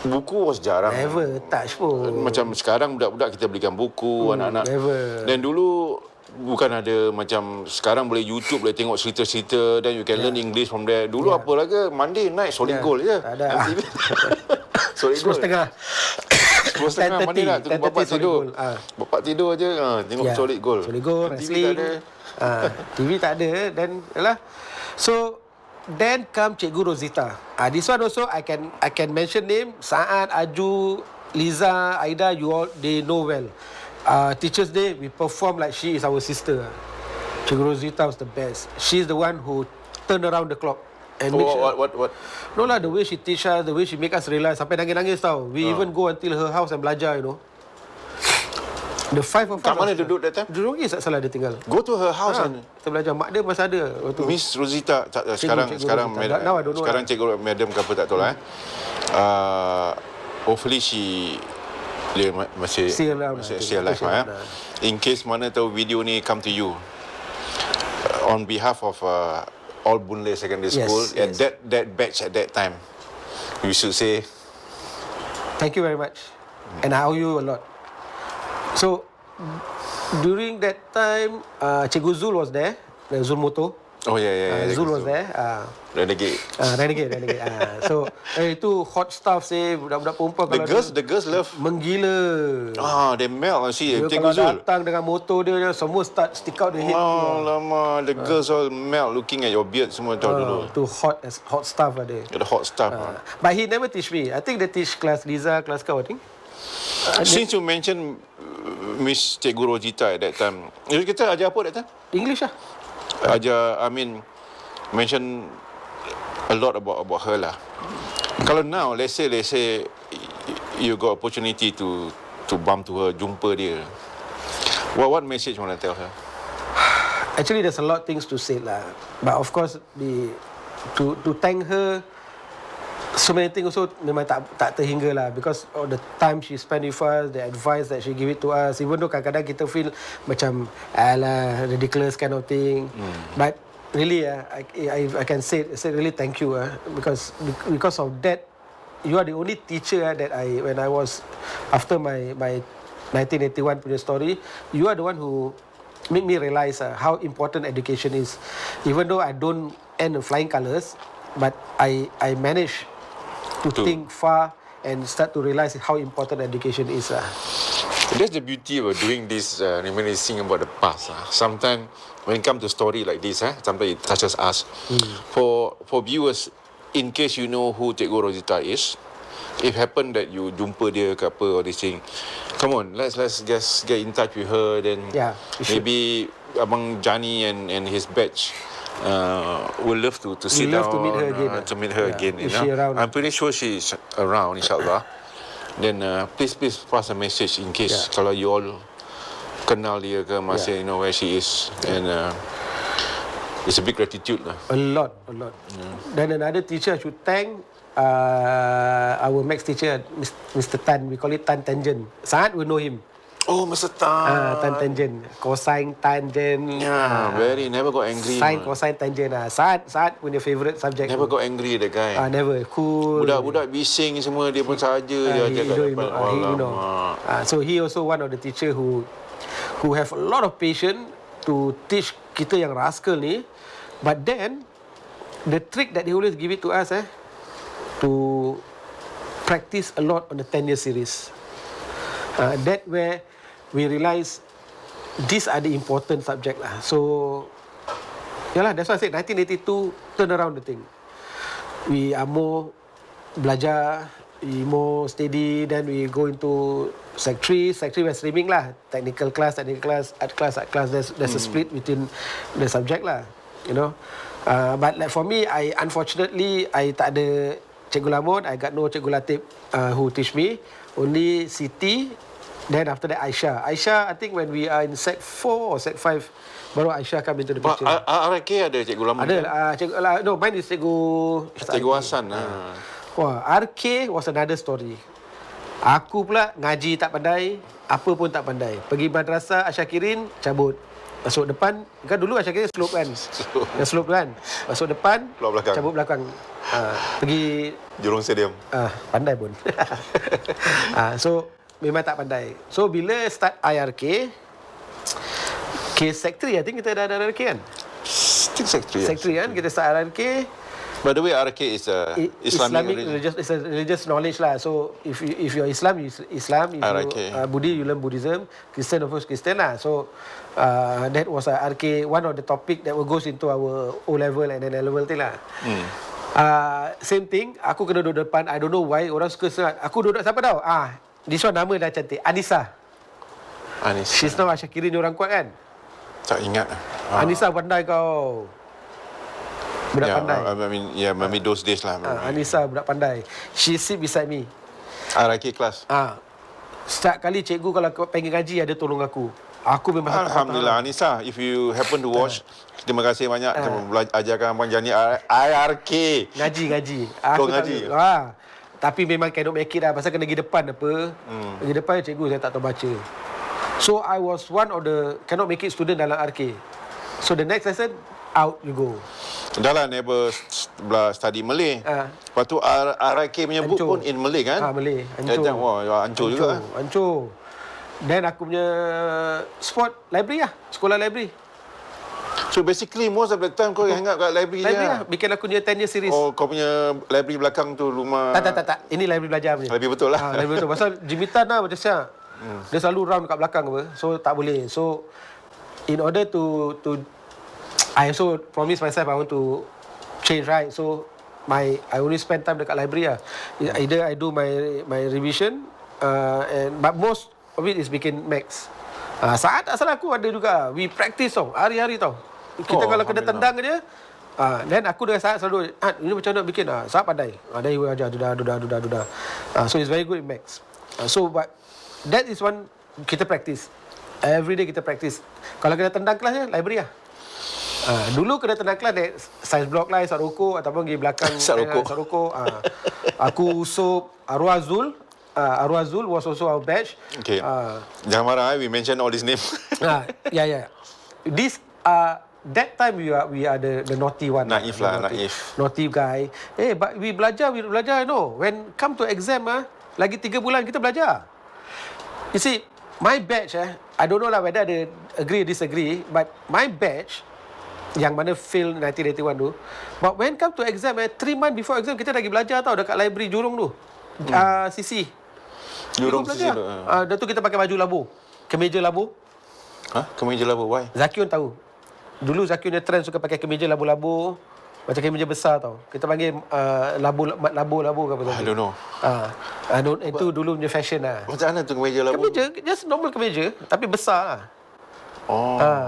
buku was jarang. Never touch pun. Macam sekarang budak-budak kita belikan buku, anak-anak. never. Dan dulu bukan ada macam sekarang boleh YouTube, boleh tengok cerita-cerita, then you can learn English from there. Dulu apa lagi, Monday night solid gold je. Tak ada. MTV. Solid gold. 10:30. 10:30 Monday night tunggu 10:30 bapak solid tidur. gold. Bapak tidur je, tengok solid gold. Solid gold, TV wrestling. tak ada. TV tak ada. Dan yalah. So then come Cikgu Rosita. This one also I can mention name. Saad, Aju, Liza, Aida, you all they know well. Teachers Day we perform like she is our sister. Cikgu Rosita was the best. She's the one who turned around the clock. And make sure, What? no lah, the way she teach us, the way she make us realize, sampai nangis-nangis tau. We even go until her house and belajar, you know. The five of us. Kat mana duduk that time? Duduk lagi tak salah dia tinggal. Go to her house and Kita belajar. Mak dia masih ada waktu. Miss Rosita Cikgu sekarang Rosita. Now I don't know sekarang cikgu madam ke apa tak tahu lah. Hopefully dia masih Still around, masih I think. still alive Still lah. around. In case mana tahu video ni come to you on behalf of all Boon Lay Secondary Yes, School and yes. that batch at that time, you should say Thank you very much. And I owe you a lot. So, during that time, Cikgu Zul was there. Zul Moto. oh yeah. Zul was there. Renegade. Renegade. So, itu hot stuff say budak-budak perempuan The girls love. menggila. They melt. See, Dia Cikgu kalau Zul. datang dengan motor dia semua start stick out the head. Oh lama, the girls all melt looking at your beard semua tahu dulu. Itu hot stuff ada. The hot stuff. But he never teach me. I think they teach kelas Liza, kelas kau, I think. Since you mentioned Miss Cikgu Rosita at that time, kita ajar apa that time? English lah. Mention a lot about her lah. Kalau now, let's say you got opportunity to bump to her, jumpa dia. What message you want to tell her? Actually, there's a lot of things to say lah. But of course, to thank her, so many things also memang tak terhingga lah, because of the time she spent with us, the advice that she give it to us, even though kadang-kadang kita feel macam alah ridiculous kind of thing, but really I can say really thank you because of that, you are the only teacher that when I was after my 1981 punya story, you are the one who make me realize how important education is. Even though I don't end in flying colours, but I manage to think far and start to realize how important education is. That's the beauty of doing this, reminiscing about the past. Sometimes when it comes to story like this, sometimes it touches us. For viewers, in case you know who Cikgu Rosita is, if happen that you jumpa dia ke apa or this thing, come on, let's just get in touch with her. Then maybe Abang Jani and his batch will love to sit down, to meet her again. To meet her again. You Is she know, around? I'm pretty sure she's around, insyaAllah. Then please pass a message in case kalau you all kenal dia ke masih you know where she is, and it's a big gratitude lah. A lot. Then another teacher I should thank, our maths teacher, Mr. Tan. We call it Tan Tangent. Saad will know him. Oh, Mr. Tan. Tan Tangent. Cosine, tangent. Yeah, never got angry. Sine, cosine, tangent. Saad punya favourite subject. Never got angry, that guy. Never. Cool. Budak-budak bising semua dia pun saja dia ajar kat depan. So he also one of the teacher who have a lot of patience to teach kita yang rascal ni. But then the trick that he always give it to us to practice a lot on the 10-year series. That where we realize these are the important subject lah. So that's why I said 1982 turn around the thing. We are more belajar, we more steady, then we go into Sec 3 we're streaming lah. Technical class, art class. There's a split between the subject lah, you know. But like for me, unfortunately I tak ada Cikgu Lamun. I got no Cikgu Latif who teach me. Only Siti Then after that Aisyah. Aisyah, I think when we are in Sec 4 or Sec 5, baru Aisyah come into the Pak, picture. RK ada cikgu lama. Ada cikgu, no, mine is cikgu Cikgu Hassan. Wah, RK was another story. Aku pula ngaji tak pandai, apa pun tak pandai. Pergi madrasah Asyakirin, cabut. Masuk depan, kan dulu Asyakirin slope kan. Yang slope kan. Masuk depan, Keluar belakang. cabut belakang. Pergi Jurong Stadium. pandai pun. So memang tak pandai. So bila start IRK, Sec 3, I think kita dah ada IRK kan? Still Sec 3. Sec 3 kan, kita start IRK. By the way, RK is a Islamic religion. It's a religious knowledge lah. So if you're Islam, you Islam. If RK. you Buddhist, you learn Buddhism. Christian, of course, Christian lah. So that was RK, one of the topic that goes into our O level and then L level thing lah. Same thing. Aku kena duduk depan. I don't know why orang suka sangat. Aku duduk siapa tahu? This one nama dah cantik. Anissa. She's now Asyakirin orang kuat kan? Tak ingat. Anissa pandai kau. Budak pandai. Maybe those days lah. Anissa budak pandai. She sit beside me. RK kelas. Setiap kali cikgu kalau pengen ngaji ada tolong aku. Aku memang Alhamdulillah. Anissa, if you happen to watch, terima kasih banyak ajarkan Abang Jani IRK. Ngaji. Kau ngaji? Tapi memang cannot make it lah. Pasal kena pergi depan apa. Pergi depan cikgu saya tak tahu baca. So I was one of the cannot make it student dalam RK. So the next lesson, out you go. Dah lah never study Malay. Lepas tu RK punya book pun in Malay kan? Malay. Hancur juga. Hancur. Then aku punya sport library lah. Sekolah library. So basically most of the time kau hang out kat library je. Library lah. Bikin aku punya 10 year series. Oh, kau punya library belakang tu rumah. Tak. Ini library belajar punya. Library betul lah. Library betul. Pasal jimitan lah macam siapa. Dia selalu round kat belakang apa. So tak boleh. So in order to I also promise myself I want to change, right? So I only spend time dekat library lah. Either I do my revision but most of it is bikin max. Saat tak salah aku ada juga. We practice tau. Hari-hari tau. Kita kalau kena tendang je. Then aku dengan Saat selalu, ini macam mana nak bikin? Saat pandai. Dia ajar, duda. So it's very good in max. But that is one, kita practice. Every day kita practice. Kalau kena tendang kelas je, library lah. Dulu kena tendang kelas naik science block lah, Sat Rokok ataupun pergi belakang Sat Rokok. Aku usup Arwah Zul. Arwah Zul was also our batch. Okay. Jangan marah, we mention all these names. Yeah. This that time we are the naughty one. Naif lah, naif. Naughty guy. But we belajar, you know. When come to exam lagi 3 bulan kita belajar. You see, my batch I don't know lah whether ada agree or disagree, but my batch yang mana fail 1981 tu, but when come to exam 3 months before exam kita lagi belajar tau dekat library Jurong tu. CC. Jurong CC tu. Dah tu kita pakai baju labu. Kemeja labu. Kemeja labu, why? Zakiun tahu. Dulu Zakiun dia trend suka pakai kemeja labu-labu. Macam kemeja besar tau. Kita panggil labu ke apa tu. I don't know. Itu dulu punya fashion lah. Macam mana tu kemeja labu? Kemeja, just normal kemeja. Tapi besar lah.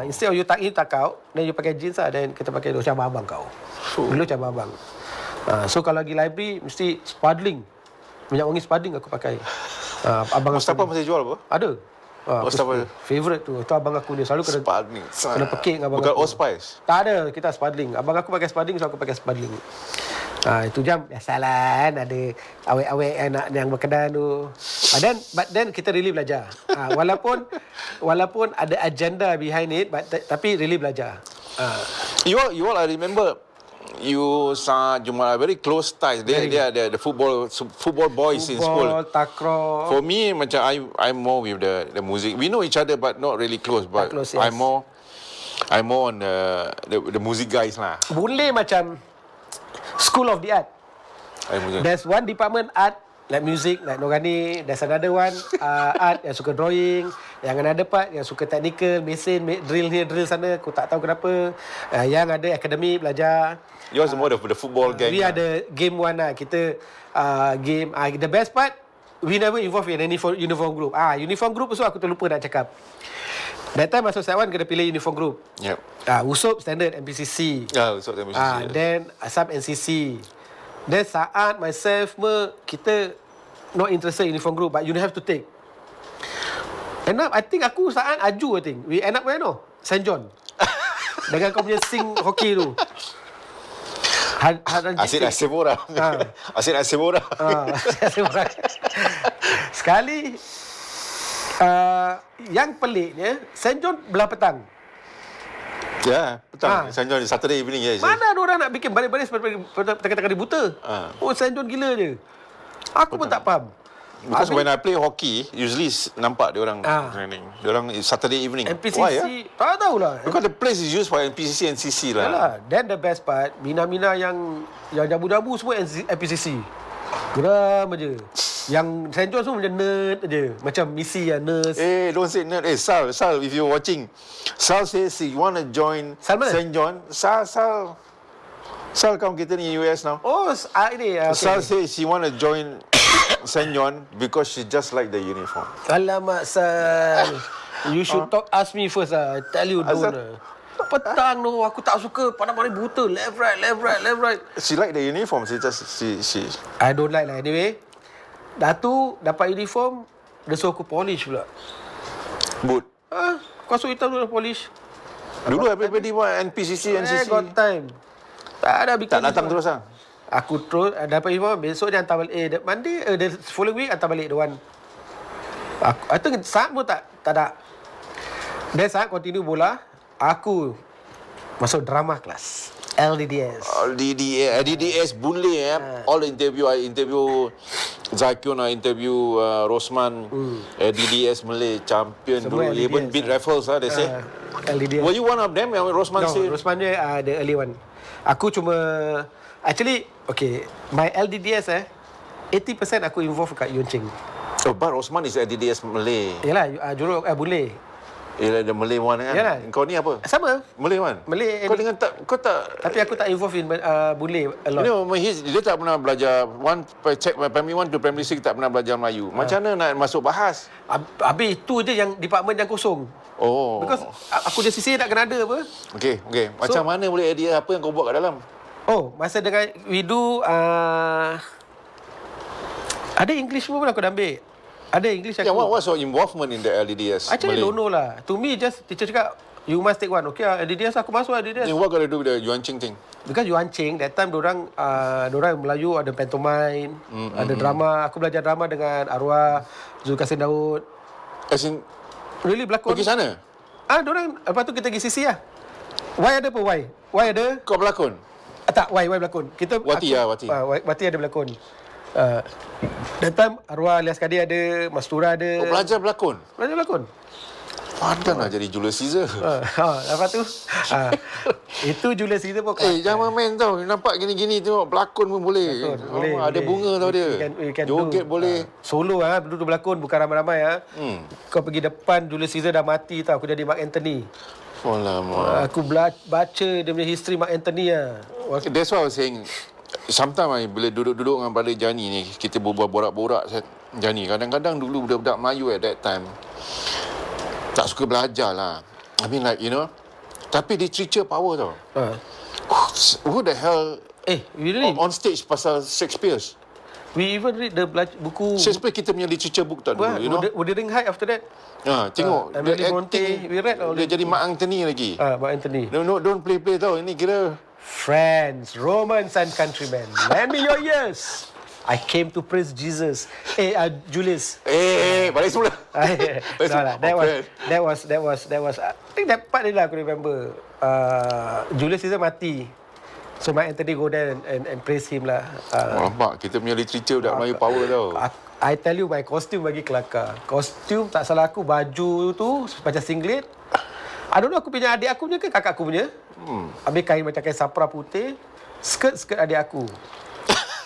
Instead of you tuck in, tuck out, then you pakai jeans lah. Then kita pakai macam abang kau. Dulu macam abang. So kalau lagi library, mesti spadling. Minyak wangi spadling aku pakai. Abang Mustafa masih jual apa? ada. Mustafa Favorite tu. Itu abang aku dia selalu kena pekik dengan abang bukan aku. Old Spice? Tak ada, kita spadling. Abang aku pakai spadling, so aku pakai spadling. Itu jam biasalah kan, ada awek-awek anak yang berkedan tu. But then kita really belajar. Walaupun ada agenda behind it, tapi really belajar. You all I remember you Jumal very close ties. They are the football boys in school. Takraw. For me, macam I'm more with the music. We know each other, but not really close. But close, yes. I'm more on the music guys lah. Boleh macam School of the Art. There's one department art, like music, like Norani. There's another one art yang suka drawing. Yang another part yang suka technical, mesin, drill here, drill sana. Aku tak tahu kenapa. Yang ada akademik, belajar. Yours more the football gang. We ada game one lah. Kita game. The best part, we never involved in any uniform group. Uniform group so aku terlupa nak cakap. That time masuk Saiwan kena pilih uniform group. Yep. Usup standard NPCC. Usup NPCC. Then sub NCC. Then Saat, myself, kita not interested in uniform group, but you have to take. End up, I think aku Saan Aju, I think. We end up where no? St. John. Dengan kau punya sing hoki tu. Asyik nasib orang. Asyik nasib orang. Sekali, yang peliknya, St. John belah petang. Ya, petang. St. John, Saturday evening. Yes. Mana ada orang nak bikin baris-baris tengah-tengah dia buta? Oh, St. John gila je. Aku pun tak faham. Because when I play hockey, usually nampak dia orang training. Dia orang Saturday evening. NPCC, Why, tak tahulah. Because the place is used for NPCC and CC lah. Yalah, then the best part, Mina-Mina yang jabu-jabu semua NPCC. Geram aje. Yang St. John semua macam nerd aje. Macam misi ya, nurse. Don't say nerd. Sal, if you're watching, Sal says he want to join St. John. Sal kawan kita ni US now. Oh, ini. Okay. Sal says she want to join St. John because she just like the uniform. Alamak, Sal. You should ask me first lah. I tell you, don't. Petang tu, aku tak suka pandang-pandang buta. Left, right. She like the uniform. She I don't like lah. Anyway, dah tu, dapat uniform, dia suruh aku polish pula. boot. Kasut hitam tu dah polish. Dulu everybody want NPCC, NCC. Got time. Tak ada bikin. Tak datang terus lah. Aku terus dapat info besok dia hantar balik. Monday, the following week hantar balik the one. I think saat pun tak ada. Then saat continue bola, aku masuk drama kelas. LDDS. LDDS Boon Lay all interview. I interview Zakion, I interview Rosman. LDDS Malay champion Semua dulu. Even beat Raffles they say. LDDS. Were you one of them yang Rosman No, say? Rosman dia the early one. Aku cuma actually okay, my LDDS 80% aku involve kat Yuan Ching. Oh, but Rosman is LDDS Malay. Yalah, Juruk Boon The Malay one kan? Yalah. Kau ni apa? Sama. Malay one? Malay. Kau tak Tapi aku tak involve in Boon Lay a lot. You know, dia tak pernah belajar primary 1 to primary 6 tak pernah belajar Melayu. Macam mana nak masuk bahas? Habis itu je yang department yang kosong. Oh. Because aku je sisi nak kena ada apa. Okay. Macam mana boleh idea apa yang kau buat kat dalam? Oh, masa dengan we do ada English pun aku dah ambil. Ada English aku. What's your involvement in the LDDS? Actually, Malay? don't know lah. To me, just teacher cakap, you must take one. Okay lah, LDDS aku masuk LDDS. And what got to do with the Yuan Ching thing? Because Yuan Ching, that time dorang Melayu ada pantomime, ada drama. Aku belajar drama dengan Arwah, Zulkifli Daud. As in, Really berlakon. pergi sana? Dorang, lepas tu kita pergi sisi lah. Why ada apa? Why ada? Kau berlakon? Tak, why berlakon. Kita Wati. Wati ada berlakon. That time Arwah alias Kadir ada, Mastura ada. Kau belajar berlakon? Belajar berlakon. Padan lah jadi Julius Caesar. Lepas tu itu Julius Caesar pun Jangan main tau. Nampak gini-gini tengok berlakon pun boleh. boleh. Ada bunga tau dia. You can Joget do. boleh. Solo dulu berlakon bukan ramai-ramai Kau pergi depan Julius Caesar dah mati tau. Aku jadi Mark Anthony. Aku baca dia punya history Mark Anthony That's why I was saying, sometimes bila duduk-duduk dengan Brother Jani ni, kita berbual borak-borak Jani. Kadang-kadang dulu budak-budak Melayu at that time tak suka belajar lah. I mean like, you know, tapi literature power tau. Who the hell we really on stage pasal Shakespeare? we even read the buku Shakespeare kita punya literature book tak dulu, you know. Wuthering Heights after that. Tengok Emily dia Bronte, acting, we read all dia jadi Mark Anthony lagi. Mark Anthony. No, don't play tau. Ini kira Friends, Romans and countrymen, lend me your ears. I came to praise Jesus. Julius. Balik semula. No lah, that was. I think that part ni lah aku remember. Julius Caesar mati. So Mark Anthony go there and praise him lah. Nampak, kita punya literature dah Melayu power tau. I tell you, my costume bagi kelakar. Kostum tak salah aku, baju tu macam singlet. I don't know, aku punya adik aku punya ke kakak aku punya. Habis kain macam kain sapra putih. Skirt adik aku.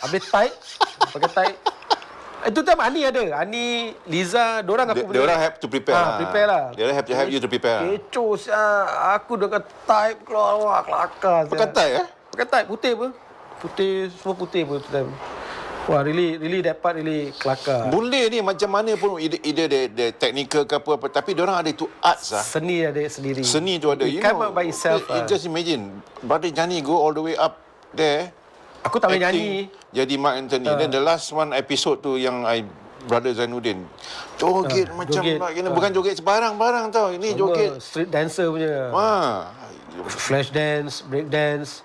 Habis tight. Pakai tight. Itu time Ani ada. Ani, Liza, dorang aku punya. Diorang have to prepare prepare lah. Diorang have to have you to prepare. Kecoh aku dengan tight keluar. Wah, kelakar. Pakai tight Pakai tight, putih apa? Putih, semua putih pun tu time. Wah, really that part really kelakar. Boon Lay ni macam mana pun either the technical ke apa, tapi diorang ada itu arts Seni ada sendiri. Seni tu ada. It come out by itself. Just imagine, Brother Jani go all the way up there. Aku tak boleh nyanyi. Jadi Mark Anthony. Then the last one episode tu yang I Brother Zainuddin. Joget macam joget. nak kena, bukan joget sebarang-barang tau. Ini joget. Street dancer punya. Flash dance, break dance.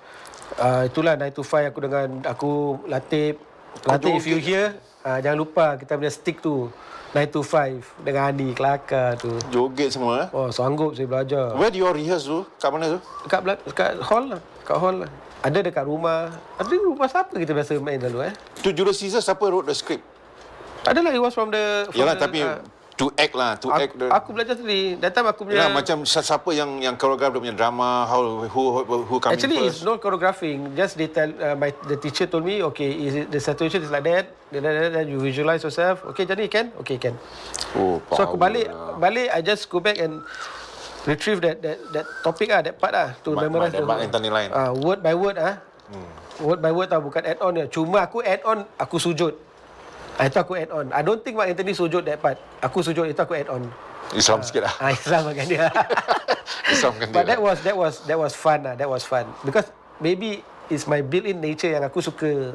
Itulah 9 to 5 aku dengan aku Latif. Latif, if you hear, jangan lupa kita punya stick tu 9 to 5 dengan Ani kelakar tu. Joget semua. Oh, sanggup saya belajar. Where do you rehearse tu? Kat mana tu? Dekat hall lah. Kat hall lah. Ada dekat rumah. Ada rumah siapa kita biasa main lalu Tu Julius Caesar siapa wrote the script? Adalah, it was from the... Yalah, tapi to act lah, to act the... Aku belajar sendiri. That time aku punya... Yalah, macam siapa yang choreograph dia punya drama, who coming Actually, first? it's no choreographing. Just they tell, the teacher told me, okay, the situation is like that. Then you visualize yourself. Okay, jadi can? Okay, can. Oh, So aku power balik, I just go back and retrieve that topic that part to memorize the entire line. word by word word by word bukan add on. Cuma aku add on, aku sujud. Itu aku add on. I don't think Mark Anthony sujud that part. Aku sujud, itu aku add on. Islam sikit lah. Islam kan dia. Islamkan dia. But that was fun. That was fun because maybe it's my built-in nature yang aku suka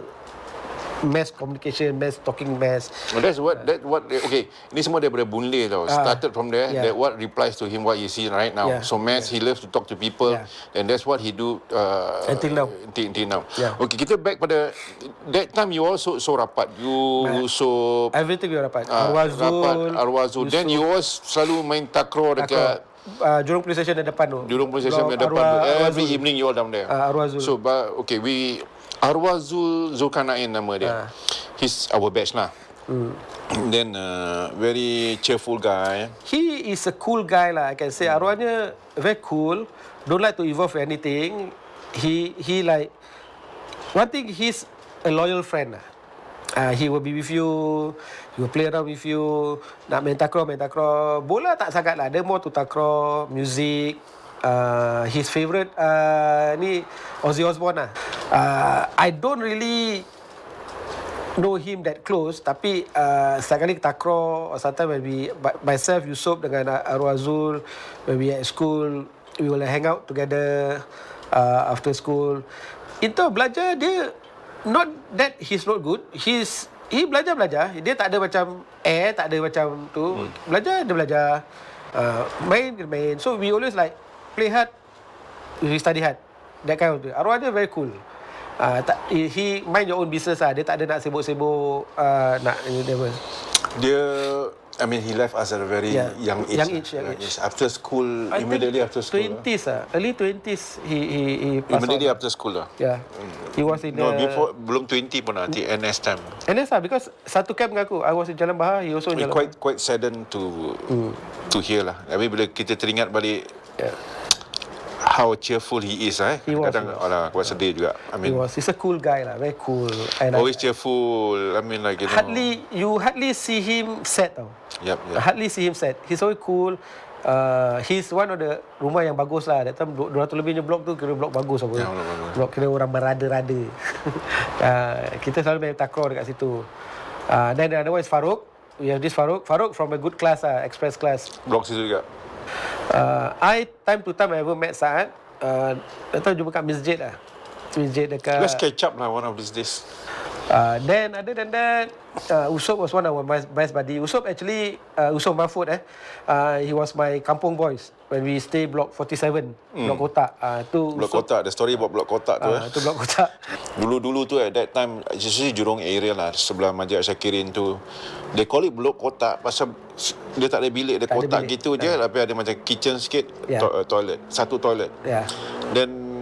mass communication, mass talking, mass. That's what okay. Ini semua daripada Boon Lay tau. Started from there. Yeah. That what replies to him what you see right now. Yeah. So Mass, he loves to talk to people, and that's what he do Until now. Until now. Yeah. Okay, kita back pada that time you also so rapat. You so Everything you rapat. Arwazul. Then you always selalu main takraw dekat Jurong Police Station depan tu. Jurong Police Station depan. Every evening you all down there. Arwazul. So okay, Arwazul Zulkarnain nama dia. He's our batch lah. Then very cheerful guy. He is a cool guy lah. I can say arwahnya very cool. Don't like to involve anything. He like one thing. He's a loyal friend lah. He will be with you. He will play around with you. Nak main takraw. Bola tak sangat lah. Dia more to takraw, music. His favourite ni Ozzy Osbourne lah. I don't really know him that close, tapi sekali takraw or sometimes when we myself Yusof dengan Arwazul, when we at school we will hang out together after school. Itu belajar dia not that he's not good. He belajar. Dia tak ada macam tak ada macam tu. Belajar. Main. So we always like play hard, we study hard. That kind of thing. Arwah dia very cool. He mind your own business lah. Dia tak ada nak sibuk-sibuk nak Dia, I mean, he left us at a very young age. After school, immediately after school. 20s early 20s he passed immediately on. after school lah. Yeah. He was in before, belum 20 pun lah, NS time. NS lah, because satu camp dengan aku. I was in Jalan Bahar, he also in Jalan Bahar. Quite saddened to hear lah. Tapi bila kita teringat balik how cheerful he is, kadang-kadang aku sedih juga. I mean, he's a cool guy lah, very cool. And always cheerful. I mean, like, you hardly see him sad tau. Yep. Hardly see him sad. He's always cool. He's one of the rumah yang bagus lah. That time 200 lebihnya blok tu kira blok bagus apa. Blok kira orang berada-rada. Kita selalu main takraw dekat situ. Then another one is Farouk. We have this Farouk from a good class express class. Blok situ juga. I time to time I ever met Saad. Datang jumpa kat masjid lah. Masjid dekat. Let's catch up lah one of these days. Then other than that, Usop was one of our best buddy. Usop actually, Usop Mahfud he was my kampung boys when we stay block 47, block kotak. Blok kotak, the story about blok kotak tu. Itu blok kotak. Dulu tu at that time, especially Jurong area lah, sebelah Masjid Syakirin tu, they call it blok kotak pasal dia tak ada bilik, dia kotak gitu je, tapi ada macam kitchen sikit, toilet, satu toilet. Then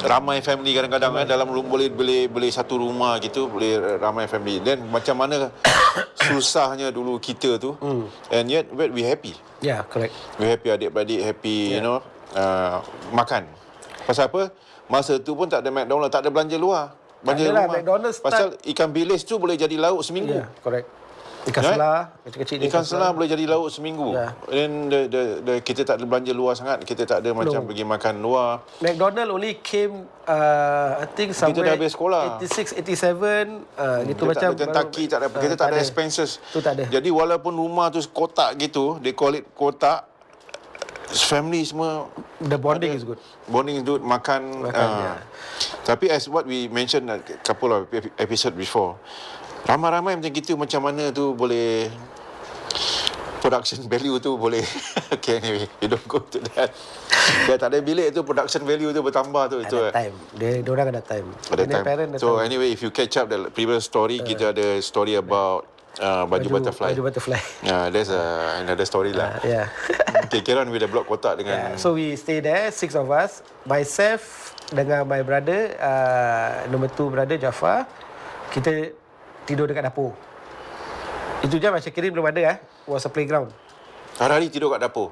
ramai family kadang-kadang dalam boleh satu rumah gitu, boleh ramai family. Then macam mana susahnya dulu kita tu, and yet we happy. Yeah, correct. We happy, adik-beradik happy, you know, makan. Pasal apa? Masa tu pun tak ada McDonald, tak ada belanja luar. Belanja rumah. McDonald's pasal ikan bilis tu boleh jadi lauk seminggu. Yeah, correct. Ikan selah, kecil-kecil. Ikan selah boleh jadi lauk seminggu. Then kita tak ada belanja luar sangat. Kita tak ada macam pergi makan luar. McDonald only came, I think somewhere kita dah habis sekolah 86, 87 gitu kita macam. Tak ada Kentucky, kita tak ada expenses. Tu tak ada. Jadi walaupun rumah tu kotak gitu, they call it kotak, family semua. The bonding is good. Bonding is good, makan. Tapi as what we mentioned a couple of episode before, Ramai-ramai macam gitu, macam mana tu boleh production value tu boleh okay, anyway, you don't go to that. Dia tak ada bilik tu, production value tu bertambah tu. Ada time. Diorang ada time. Ada Nenek time. parent dah So tahu. anyway, if you catch up the previous story, kita ada story about baju butterfly. Baju butterfly. There's another story lah. Yeah. Okay, carry on with the block kotak dengan So we stay there, 6 of us. Myself dengan my brother, number 2 brother Jafar, kita tidur dekat dapur. Itu je macam Kirin belum ada was a playground. hari-hari tidur kat dapur.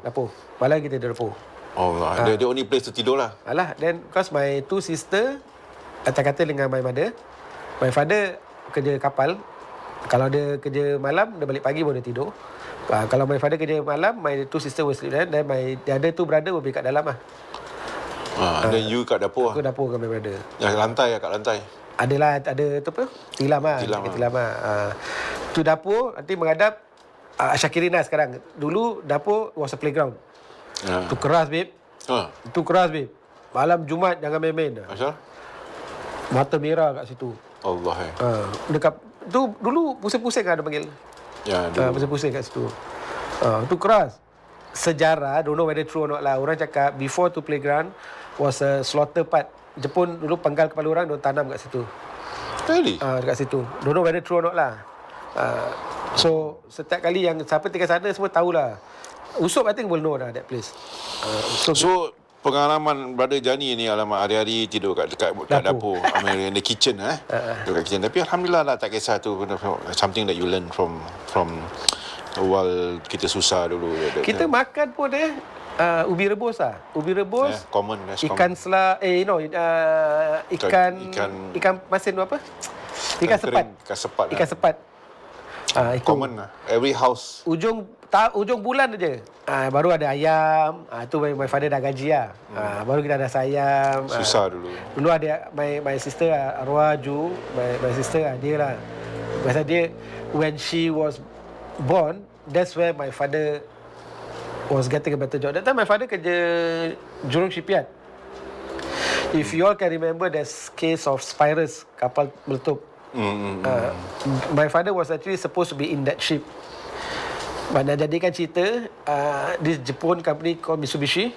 Malam kita tidur dapur. Oh, the only place to tidur lah. Alah, then because my 2 sister atas kata dengan my mother. My father kerja kapal. Kalau dia kerja malam, dia balik pagi baru dia tidur. Kalau my father kerja malam, my 2 sister will sleep there. Then my the other 2 brother will be kat dalam lah. Then you kat dapur. Aku dapur dengan my brother. Yang lantai lah, kat lantai. Adalah, ada tu apa? Tilam lah. Tilam lah. Tu dapur, nanti menghadap Syakirin lah sekarang. Dulu dapur was a playground. Tu keras, babe. Tu keras, babe. Malam Jumaat jangan main-main. Asal? Mata merah kat situ. Allah Dekat tu dulu pusing-pusing ada panggil. Ya, dulu. Pusing-pusing kat situ. Tu keras. Sejarah, don't know whether true or not lah. Orang cakap before tu playground was a slaughter part. Jepun dulu penggal kepala orang, diorang tanam kat situ. Really? Dekat situ. Don't know whether true or not lah. So setiap kali yang siapa tinggal sana semua tahulah. Usop I think will know lah that place. So pengalaman Brother Jani ni, alamak, hari-hari tidur kat dapur. I mean in the kitchen duduk kat kitchen. Tapi alhamdulillah lah, tak kisah tu, something that you learn from while kita susah dulu. Kita makan pun ubi rebus lah. Ubi rebus, common, ikan selah, ikan masin tu apa? Ikan sepat. Ikan sepat. Common lah. Every house. Ujung bulan je. Baru ada ayam. Tu my father dah gaji lah. Baru kita ada ayam. Susah dulu. Dulu ada my sister Arwah Ju. My sister dia lah. Pasal dia, when she was born, that's where my father was getting a better job. That time my father kerja Jurong Shipyard. If you all can remember, there's case of Spirus, kapal meletup. My father was actually supposed to be in that ship. But nak jadikan cerita, this Japan company called Mitsubishi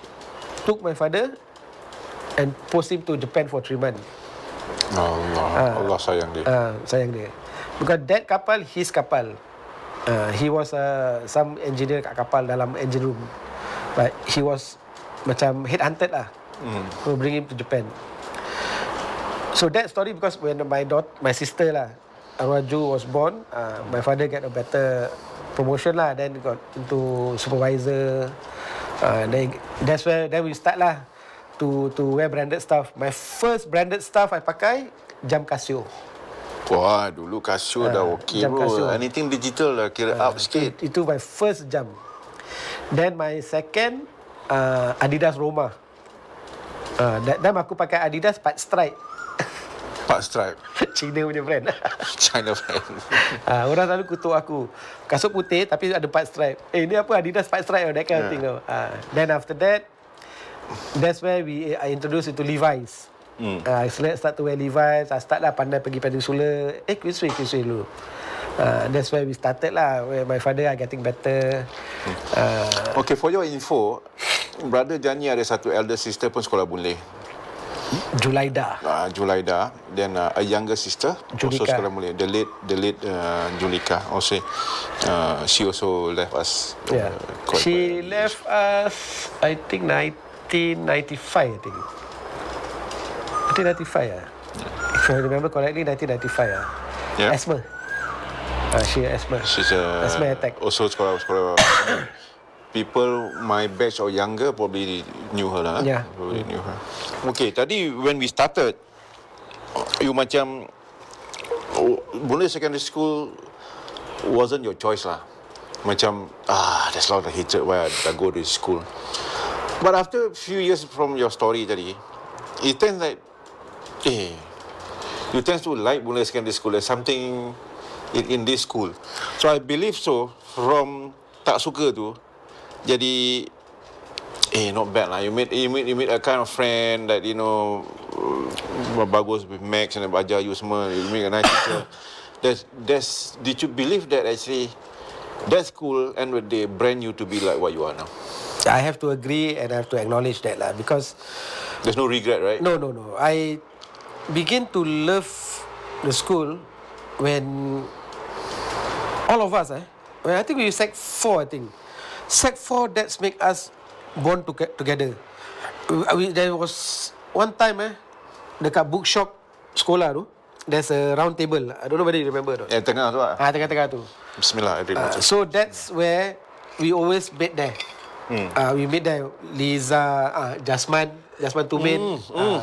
took my father and post him to Japan for 3 months. Allah sayang dia. Sayang dia. Because that kapal, his kapal. He was some engineer kat kapal dalam engine room. But he was macam headhunted lah. To bring him to Japan. So that story, because when my sister lah, Arwaju was born, my father get a better promotion lah. Then got into supervisor. Then we start lah to wear branded stuff. My first branded stuff I pakai jam Casio. Wah, dulu Casio dah okey bro. Casio. Anything digital lah kira up sikit. Itu my first jam. Then my second Adidas Roma. That time aku pakai Adidas Part Stripe. Part Stripe. China punya brand. China brand. Orang selalu kutuk aku. Kasut putih tapi ada Part Stripe. Ini apa Adidas Part Stripe, that kind of thing. Then after that, that's where I introduced into Levi's. I start to wear Levi's. I start lah pandai pergi Peninsula. Queensway dulu. That's where we started lah. Where my father are getting better. Okay, for your info, Brother Jani ada satu elder sister pun sekolah Boon Lay. Julaida. Julaida. Then a younger sister Julika. also sekolah Boon Lay. The late Julika also. She also left us. She left us, I think 1995. I think 1995. If I remember correctly, 1995. Yeah. Asthma. She asthma. She's asthma attack. Also sekolah. People my batch or younger probably knew her lah. Yeah. Probably knew her. Okay, tadi when we started, you macam Boon Lay Secondary School wasn't your choice lah. Macam there's a lot of hatred why I go to school. But after a few years from your story tadi, it turns like you tend to like Boon Lay Secondary School. There's something in this school. So I believe so. From tak suka tu jadi not bad lah. You meet a kind of friend that bagus with Max and ajar you semua. You meet a nice teacher. did you believe that actually that school and they brand you to be like what you are now? I have to agree and I have to acknowledge that lah, because There's no regret, right? no. I begin to love the school when all of us, when I think we Sec 4, Sec 4, that's make us bond together. There was one time, dekat bookshop sekolah tu, there's a round table. I don't know whether you remember. Yang tengah tu lah. Tengah-tengah tu. Bismillah, I read macam. So that's where we always meet there. We meet there. Liza, Jasman Tumin.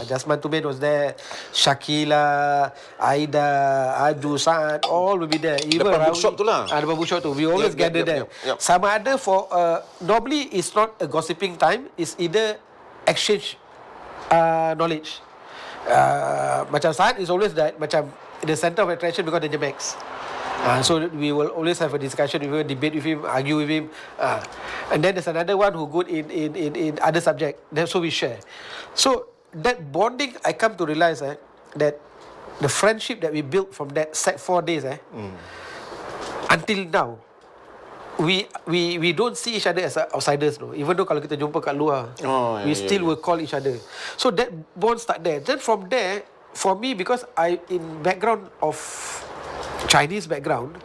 Jasman Tumin was there. Shakila, Aida, Aju, Saad, all will be there. Even Depan bookshop tu lah. Depan bookshop tu. We always gather there. Yep. Sama ada for, normally it's not a gossiping time. It's either exchange knowledge. Macam Saad is always that, macam the center of attraction because the Max. So we will always have a discussion with him, debate with him, argue with him. And then there's another one who good in other subject. So we share. So that bonding, I come to realize that the friendship that we built from that Sec 4 days until now, we don't see each other as outsiders, no. Even though kalau kita jumpa kat luar, we still will call each other. So that bond start there. Then from there, for me, because I in background of Chinese background,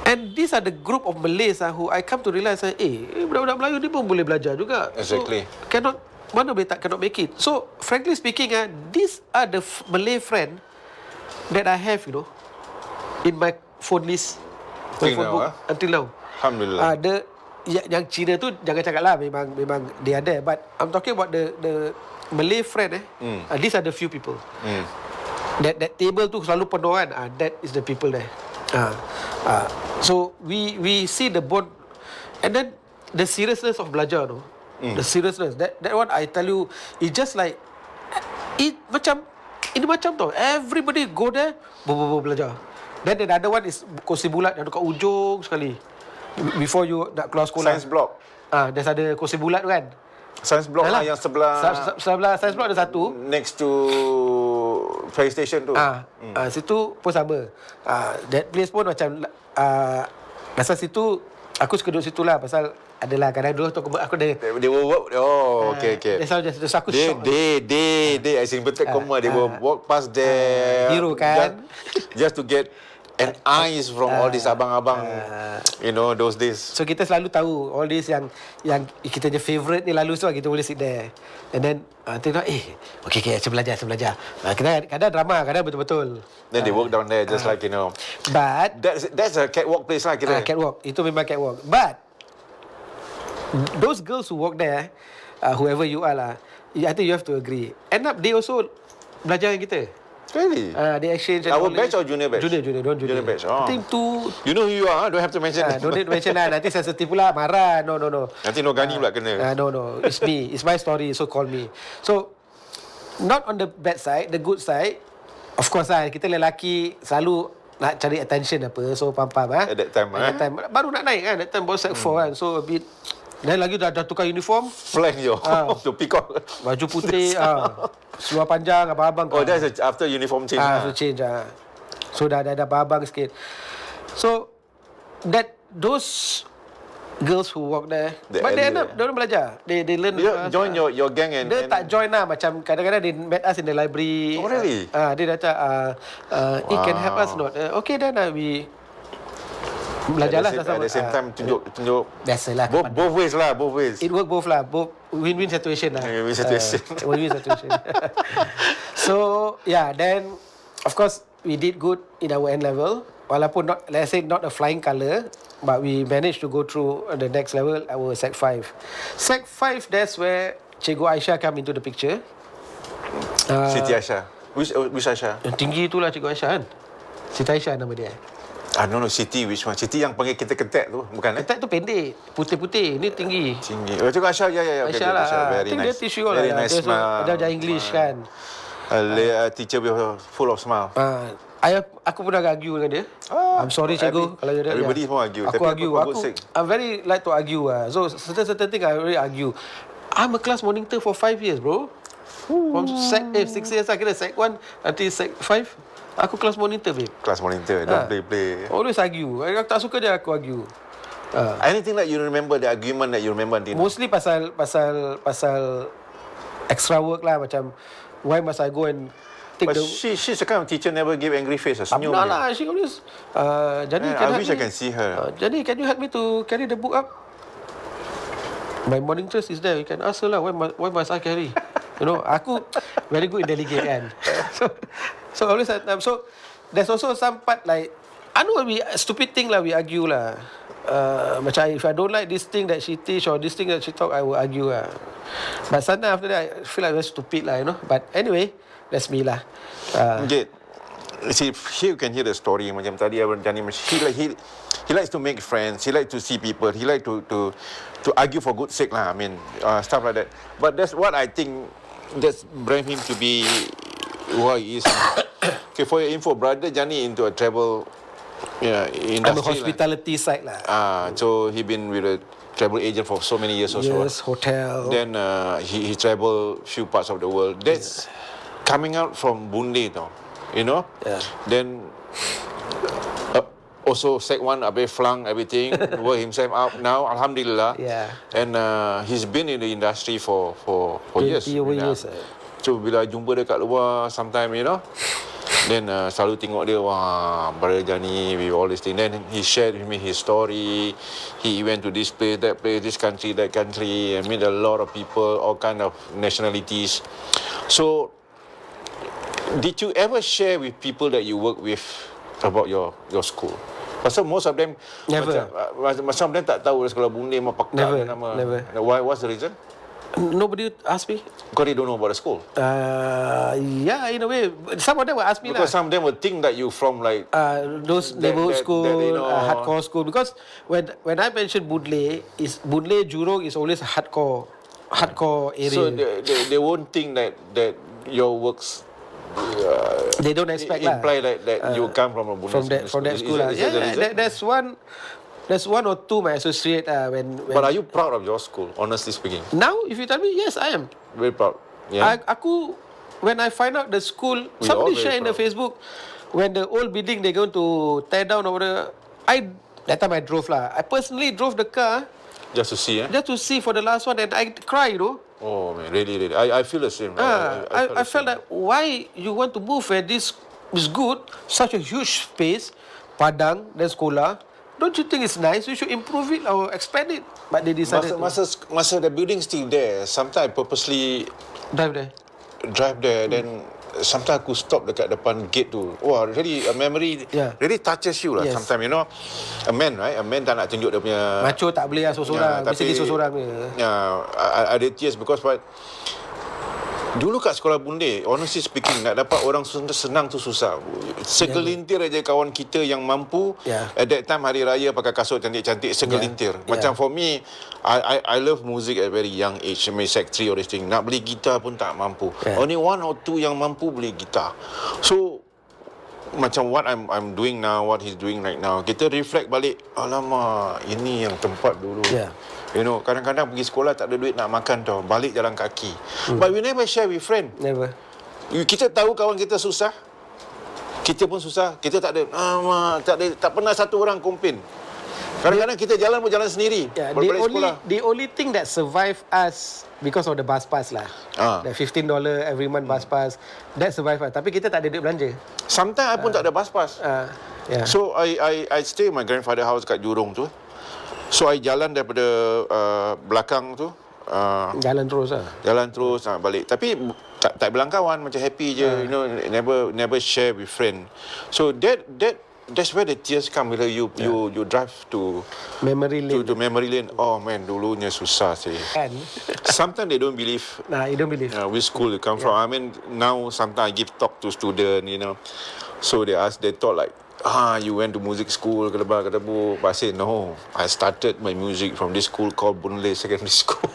and these are the group of Malays who I come to realize, budak-budak Melayu ni pun boleh belajar juga. Exactly. So, mana boleh tak cannot make it. So frankly speaking, these are the Malay friend that I have, in my phone list, my phone book until now. Alhamdulillah. Yang Cina tu jangan cakap lah, memang they are there. But I'm talking about the Malay friend. These are the few people. That table tu selalu penuh kan. That is the people there. So we see the bond, and then the seriousness of belajar, the seriousness. That one I tell you, it's just like ini macam tau. Everybody go there, belajar. Then another one is kursi bulat yang dekat ujung sekali. Before you nak keluar sekolah. Science block. There's ada kursi bulat tu kan. Science block lah yang sebelah sebelah science block ada satu. next to PlayStation tu. Situ pun sama. That place pun macam pasal situ aku suka duduk situ lah, pasal adalah kadang dulu tu aku ada They will walk. Okay. that's aku shock. They as inverted comma, they will walk past there. Hero kan. Just to get an eyes from all these abang-abang, those days. So kita selalu tahu all this yang kita je favourite ni, lalu so kita boleh sit there. And then tengok okay, saya belajar. Kita kadang drama, kadang betul-betul. Then they walk down there just like But that's a catwalk place lah kira. Catwalk. Itu memang catwalk. But those girls who walk there, whoever you are lah, I think you have to agree. End up they also belajar dengan kita. Really? They exchange. Our batch or junior batch? Junior batch. I think two. You know who you are, don't have to mention. Don't need to mention lah. Nanti sensitive pula, marah. No. Nanti Nogani pula kena. No. It's me. It's my story. So call me. So not on the bad side, the good side. Of course lah, kita lelaki selalu nak cari attention apa. So pam-pam At that time. Baru nak naik kan. That time baru Sec 4 kan. So a bit. Dan lagi dah tukar uniform. Flank yo. To peacock. Baju putih. Seluar panjang, abang-abang. That's after uniform change. So change. So dah abang sikit. So those girls who walk there, but they end up, they don't belajar. They learn. Join your gang and dia tak join lah. Macam kadang-kadang they met us in the library. Oh really? Dia dah cakap, it can help us not. Okay then we belajarlah sama-sama. At the same time tunjuk. Biasalah. Both ways. It work both lah. Both win-win situation lah. Win-win situation. Win-win situation. So then of course we did good in our N level. Walaupun not, let's say not a flying colour, but we managed to go through the next level, our Sec 5. Sec 5, that's where Cikgu Aisyah come into the picture. Siti Aisyah. Which Aisyah? Yang tinggi itulah Cikgu Aisyah kan. Siti Aisyah nama dia. I don't know Siti which one. Siti yang panggil kita ketek tu, bukan? Ketek tu pendek, putih-putih. Ini tinggi. Cikgu Aisyah, ya. Aisyah lah. Very think nice. dia teach you all Very lah. nice smile. Dia ajar English kan. A teacher full of smile. Aku pernah argue dengan dia. I'm sorry cikgu kalau dia. Everybody semua argue. Aku argue. I very like to argue. So certain thing I really argue. I'm a class monitor for 5 years, bro. From Sec 6 years, I kira Sec 1 until Sec 5. Aku kelas monitor, babe. Class monitor, don't play. Always argue. Aku tak suka dia, aku argue. Anything that you remember, the argument that you remember until now? Mostly pasal extra work lah. Macam, why must I go and take But the... she's the kind of teacher never give angry face. Senyum No je. lah, she always... Jadi, I wish I can see her. Jadi, can you help me to carry the book up? My monitress is there. You can ask her lah, why must I carry? You know, aku very good in delegate kan. so always so there's also some part like I know we stupid thing lah, we argue lah. Macam if I don't like this thing that she teach or this thing that she talk, I will argue lah. But sometimes after that I feel like very stupid lah, you know. But anyway, that's me lah. Okay. See, here you can hear the story. Macam tadi Abang Jani, he likes to make friends. He likes to see people. He likes to argue for good sake lah. I mean, stuff like that. But that's what I think that's bring him to be who he is. Okay, for your info, brother Jani into a travel industry. I'm a hospitality side lah. So he been with a travel agent for so many years also. Yes, hotel. Then he travel few parts of the world. That's coming out from Boon Lay, though. You know. Yeah. Then also Sec 1 habis flung everything, work himself out now. Alhamdulillah. Yeah. And he's been in the industry for years. 20 over years. So bila jumpa dia kat luar, sometime you know. Then selalu tengok dia, wah, Brother Jani with all this thing. Then he shared with me his story. He went to this place, that place, this country, that country, and meet a lot of people, all kind of nationalities. So, did you ever share with people that you work with about your school? Pasal most of them Never. Macam them tak tahu sekolah Boon Lay, Never, nama. never. Why? What's the reason? Nobody asked me. Because they don't know about the school. Yeah, in a way. Some of them will ask me Because lah. some of them would think that you from like Those neighborhood school, you know, hardcore school. Because when I mentioned Boon Lay, Jurong is always a hardcore area. so they won't think that your works they don't expect lah. imply that you come from a Boon Lay From that school lah. Is that the reason? There's one or two my associate when But are you proud of your school, honestly speaking? now if you tell me, yes, I am. Very proud. Yeah. Aku when I find out the school, We somebody all very share in the proud. Facebook when the old building they're going to tear down over the. That time I drove lah. I personally drove the car Just to see, just to see for the last one, and I cried, you know. Oh man, really. I feel the same. I felt that why you want to move where this is good, such a huge space, Padang, then sekolah. Don't you think it's nice? You should improve it or expand it. But they decided Masa the building still there, sometimes I purposely drive there. drive there, then sometimes aku stop dekat depan gate tu. Wah, really a memory really touches you lah. Yes. Sometimes you know, a man tak nak tunjuk dia punya. Macho tak boleh lah seorang-seorang. Mesti dia seorang je. Ada tears because what? Dulu kat sekolah Boon Lay, honestly speaking, nak dapat orang senang tu susah. Segelintir aja kawan kita yang mampu. At that time hari raya pakai kasut cantik-cantik, segelintir. Macam for me, I love music at very young age. Maybe Sec 3 or this thing. Nak beli gitar pun tak mampu. Only one or two yang mampu beli gitar. So macam what I'm doing now, what he's doing right now, kita reflect balik, alamak, ini yang tempat dulu. You know, kadang-kadang pergi sekolah tak ada duit nak makan tau, balik jalan kaki. But we never share with friend. Never. Kita tahu kawan kita susah, kita pun susah, kita tak ada, tak pernah satu orang komplain. Kadang-kadang kita jalan pun jalan sendiri. Balik sekolah. The only thing that survive us because of the bus pass lah. The $15 every month bus pass, that survive us. Tapi kita tak ada duit belanja. Sometimes I pun tak ada bus pass. So I stay my grandfather house kat Jurong tu. So I jalan daripada belakang tu, jalan terus lah. Jalan terus balik. Tapi tak bilang kawan, macam happy je, you know, never share with friend. So that's where the tears come bila you drive to memory lane. To memory lane. Oh man, dulunya susah sih. Sometimes they don't believe. You don't believe. Which school you come from. I mean, now sometimes I give talk to student, you know. So they thought like, you went to music school ke lebar kata bu. I said no, I started my music from this school called Boon Lay Secondary School.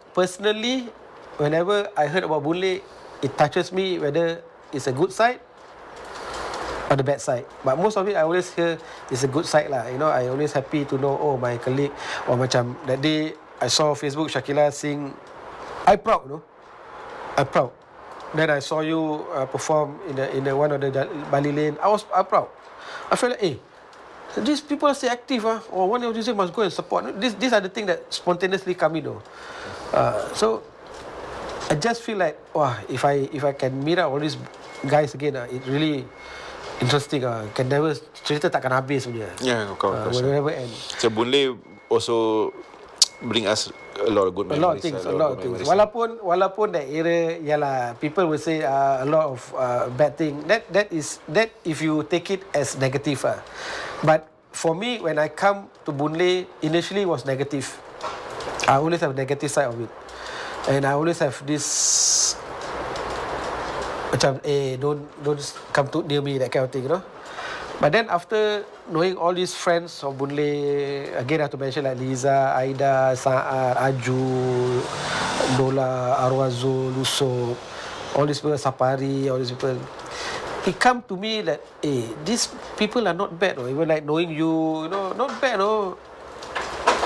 Personally, whenever I heard about Boon Lay, it touches me whether it's a good side or the bad side. But most of it I always hear it's a good side lah. You know, I always happy to know, oh, my colleague, or macam that day I saw Facebook Shakila sing, I proud, you know. I proud. then I saw you perform in the one of the Bali Lane. I was proud. I felt like, these people are still active, or one of these must go and support. These are the things that spontaneously come in, so I just feel like, if I can meet up all these guys again, it really interesting. Can never cerita takkan habis punya. Yeah, of course. Will never end. So Boon Lay also bring us a lot of good memories. A lot of things. Walaupun that era, people will say a lot of bad thing. That if you take it as negative. But for me, when I come to Boon Lay, initially was negative. I always have negative side of it, and I always have this macam don't come too near me, that kind of thing, But then after knowing all these friends of Boon Lay, again I have to mention like Liza, Aida, Saad, Aju, Dola, Arwazo, Luso, all these people, Sapari, all these people, it come to me that these people are not bad, even like knowing you, not bad,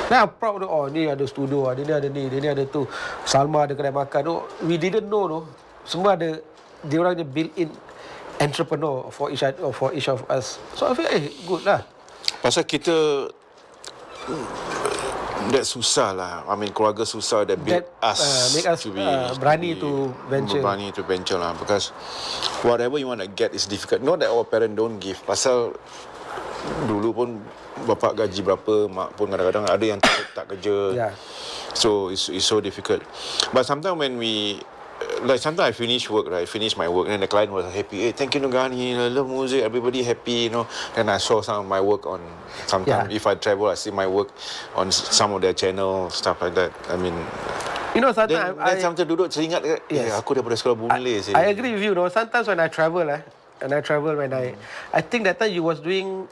Then I'm proud, ni ada studio, ni ada ni ada tu, Salma ada kedai makan, we didn't know, semua ada, dia orang dia built-in entrepreneur for each of us. So I feel good lah. Pasal kita that susah lah. I mean keluarga susah that build us make us berani to venture. Berani to venture lah, because whatever you want to get is difficult. Not that our parent don't give. Pasal dulu pun bapak gaji berapa, mak pun kadang-kadang ada yang tak kerja. Yeah. So it's so difficult. But sometimes when we sometimes I finish my work, and the client was happy. Thank you Nurgani, I love music, everybody happy, And I saw some of my work on, sometimes if I travel, I see my work on some of their channel, stuff like that. I mean, sometimes then sometimes duduk teringat, aku daripada sekolah Boon Lay. I agree with you, Sometimes when I travel, I think that time you was doing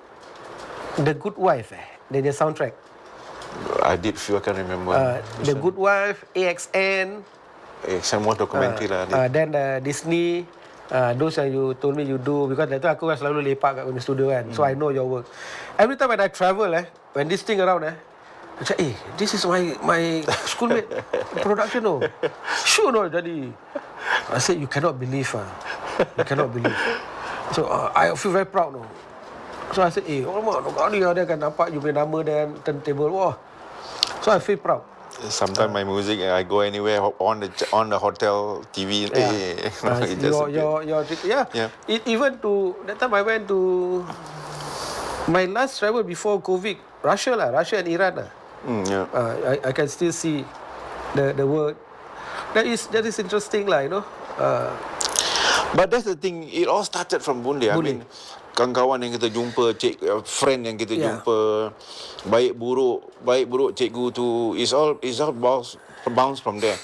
The Good Wife, the soundtrack. I did feel, I can't remember. The Good Wife, AXN. Some more documentary lah. Then Disney, those yang you told me you do, because that time aku kan selalu lepak kat studio kan, so I know your work. Every time when I travel, when this thing around, I say, this is my schoolmate production, Sure jadi. I said, you cannot believe, you cannot believe. So I feel very proud, So I said, alamak, Nurgani dia akan nampak you punya nama dan turntable, So I feel proud. Sometimes my music, I go anywhere on the hotel TV. Even to that time I went to my last travel before COVID, Russia and Iran. I can still see the word. That is interesting But that's the thing. It all started from Boon Lay. I mean, kawan-kawan yang kita jumpa, friend yang kita jumpa, baik buruk cikgu tu, is all bounce from there.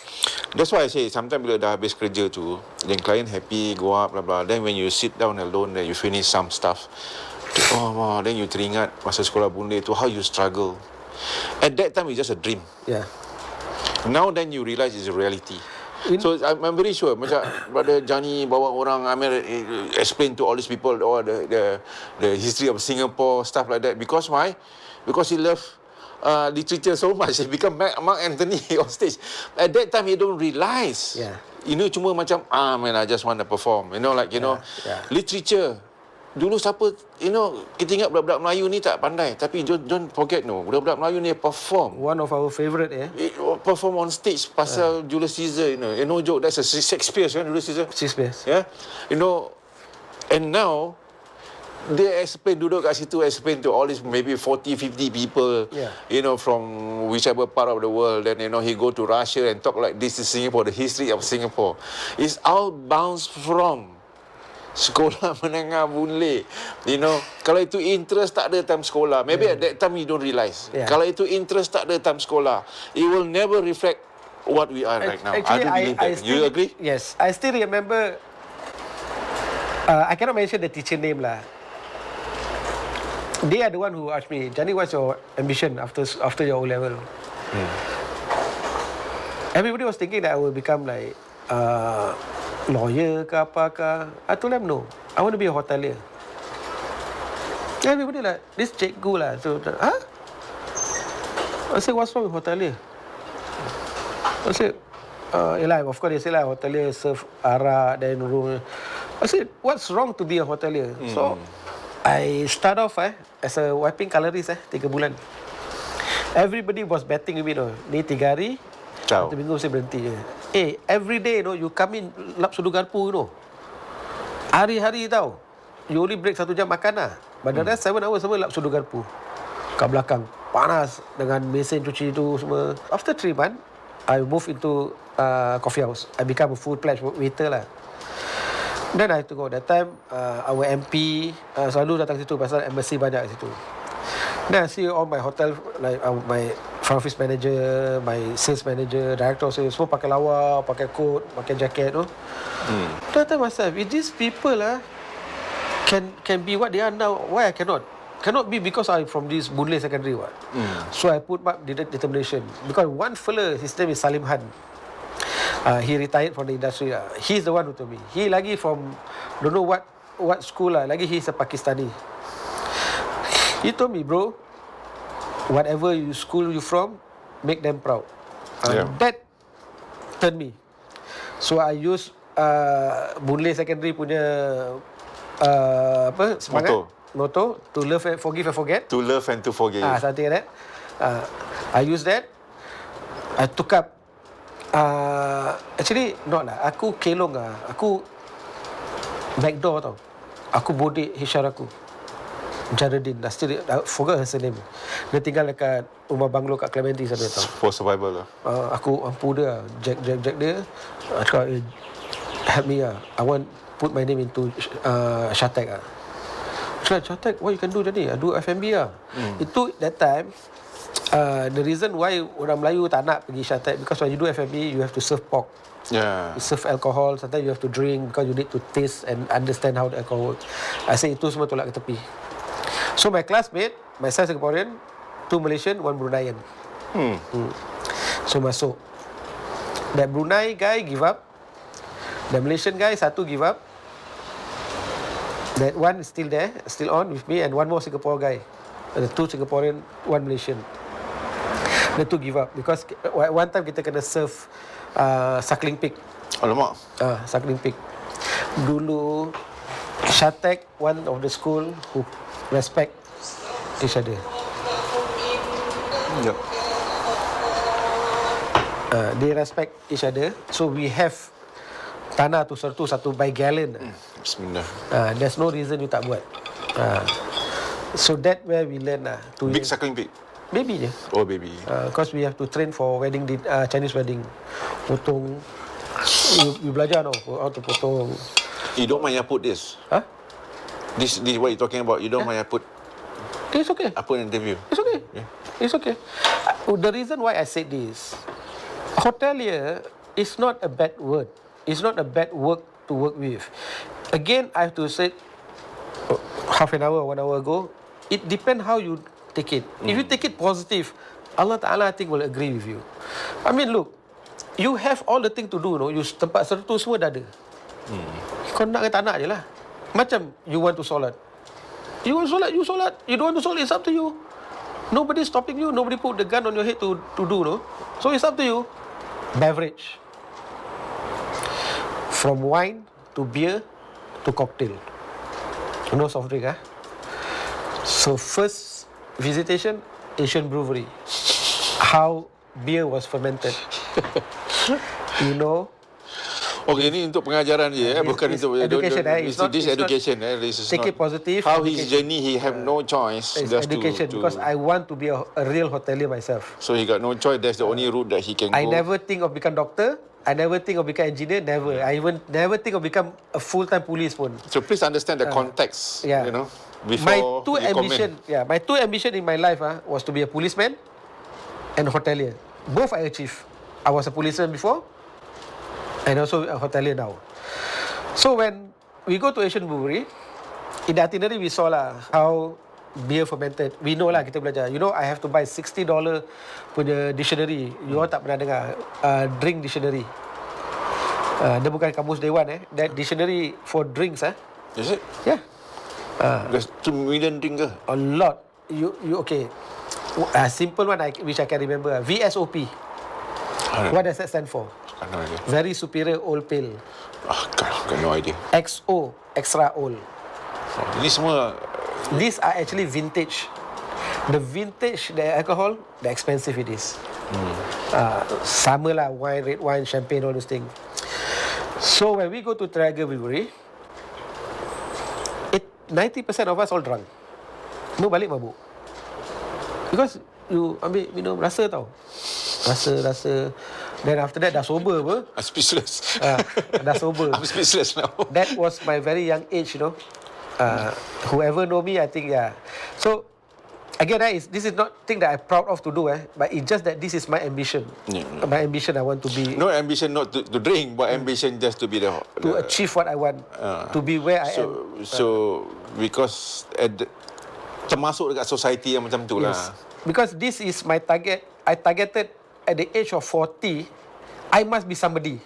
That's why I say sometimes bila dah habis kerja tu, then client happy, go up, blah blah. Then when you sit down alone, then you finish some stuff. Then you teringat masa sekolah Boon Lay tu, how you struggle. At that time, it's just a dream. Yeah. Now then you realize it's a reality. So I'm very sure macam Brother Johnny bawa orang, I mean, explain to all these people the history of Singapore, stuff like that. Because why? Because he loved literature so much. He become Mark Anthony on stage. At that time he don't realize. Cuma macam man, I just want to perform. Literature. Dulu siapa, kita ingat budak-budak Melayu ni tak pandai, tapi don't forget, budak-budak Melayu ni perform. One of our favourite, perform on stage pasal Julius Caesar, no joke, that's a Shakespeare, Julius Caesar. Shakespeare. Yeah, and now they duduk kat situ, explain to all these maybe 40, 50 people, from whichever part of the world. Then, he go to Russia and talk like this is Singapore, the history of Singapore. It's all bounced from sekolah menengah Boon Lay. Kalau itu interest tak ada time sekolah, maybe at that time you don't realize. Kalau itu interest tak ada time sekolah, it will never reflect what we are right now. Actually, I do believe that. You agree? Yes, I still remember. I cannot mention the teacher name lah. They are the one who asked me, Johnny, what's your ambition after your O-level? Everybody was thinking that I will become like lawyer ke apa ke. I told them no, I want to be a hotelier. Everybody like, this cikgu lah. So, I said, what's wrong with hotelier? I said, Yelah, of course they say lah, hotelier serve arak then room. I said, what's wrong to be a hotelier? So, I start off as a wiping colorist 3 bulan. Everybody was betting with me, ni 3 hari, Ciao. 1 minggu saya berhenti je. Every day, you come in lap sudu garpu, hari-hari tau. You only break 1 jam makan lah. But the rest 7 hours semua lap sudu garpu. Kat belakang, panas dengan mesin cuci tu semua. After 3 months, I moved into coffee house. I become a full-fledged waiter lah. Then I have to go. That time, our MP selalu datang situ pasal embassy banyak situ. Then I see all my hotel, like my front office manager, my sales manager, director sales, semua pakai lawa, pakai coat, pakai jacket tu. Then I tell myself, if these people can be what they are now, why I cannot? Cannot be because I'm from this Boon Lay Secondary what. So I put my determination. Because one fella, his name is Salim Han. He retired from the industry. He's the one who told me. He lagi from don't know what school lah. Lagi he's a Pakistani. He told me, bro, whatever school you from, make them proud. That turned me. So I use Boon Lay Secondary punya semangat motto to love and forgive and forget. To love and to forget. Something like that. I use that. I took up. Actually not lah. Aku kelong lah. Aku backdoor tau. Aku bodek HR aku, Jaredin. I forgot her name. Dia tinggal dekat rumah banglo kat Clementi sana tau. For survival lah. Aku ampu dia, Jack dia. Aku cakap, help me lah. I want put my name into Shatek lah. Shatek, what you can do tadi? I do F&B lah. Itu that time. The reason why orang Melayu tak nak pergi Shatek, because when you do F&B, you have to serve pork. Yeah. You serve alcohol, sometimes you have to drink because you need to taste and understand how the alcohol works. I say itu semua tolak ke tepi. So my classmate, my son Singaporean, 2 Malaysian, 1 Bruneian. So masuk. That Brunei guy give up. The Malaysian guy, 1 give up. That one is still there, still on with me, and 1 more Singapore guy. The 2 Singaporean, 1 Malaysian. The 2 give up because one time kita kena serve suckling pig. Alamak. Suckling pig. Dulu Shatek, one of the school who respect each other. Yep. They respect each other. So we have tanah tu satu by gallon. Bismillah. There's no reason you tak buat. So that where we learn Big suckling pig. Baby je. Oh, baby. Because we have to train for wedding, Chinese wedding. Potong. You belajar how to potong. You don't mind I put this? Huh? This what you talking about? You don't mind I put? It's okay. I put an interview. It's okay. Yeah. It's okay. The reason why I said this, hotelier is not a bad word. It's not a bad work to work with. Again, I have to say, half an hour, 1 hour ago, it depends how you take it. If you take it positive, Allah Ta'ala I think will agree with you. I mean, look, you have all the thing to do, you tempat sertu semua dah ada. Kau nak ke tak nak je lah. Macam you want to solat. You want to solat, you solat. You don't want to solat, it's up to you. Nobody stopping you. Nobody put the gun on your head to do, So it's up to you. Beverage. From wine to beer to cocktail. No soft drink, So first visitation, Asian Brewery. How beer was fermented. Okay, ini untuk pengajaran je, bukan it's untuk education. It's not, this it's education. not, This is take not, it positive. How his education. journey, he have no choice. It's just education to, because I want to be a real hotelier myself. So he got no choice. That's the only route that he can I go. never think of become doctor. I never think of become engineer. Never. I even never think of become a full-time police pun. So please understand the context. Yeah. Before My two you ambition, comment. my two ambition in my life was to be a policeman and a hotelier. Both I achieved. I was a policeman before, and also a hotelier now. So when we go to Asian Brewery, in the itinerary we saw how beer fermented. We know kita belajar. I have to buy $60 punya dictionary. You all tak pernah dengar drink dictionary. Dia bukan kamus Dewan That dictionary for drinks Is it? Yeah. There's 2 million drink ke? A lot. You okay. A simple one which I can remember. VSOP. What does that stand for? no idea. Very superior old pale. Got no idea. XO, extra old. Ini semua These are actually vintage. The vintage, the alcohol, the expensive it is. Sama lah, wine, red wine, champagne, all those things. So when we go to Taraga Brewery, 90% of us all drunk. No balik mabuk. Because you ambil minum rasa tau. Rasa. Then after that dah sober apa. I'm speechless. Dah sober. I'm speechless now. That was my very young age, you know. Whoever know me, I think, yeah. So, again, this is not thing that I'm proud of to do, but it's just that this is my ambition. Yeah. My ambition, I want to be... No ambition not to drink, but ambition just to be to achieve what I want. To be where I am. So, because termasuk dekat society yang macam tu lah. Yes. Because this is my target. I targeted at the age of 40, I must be somebody.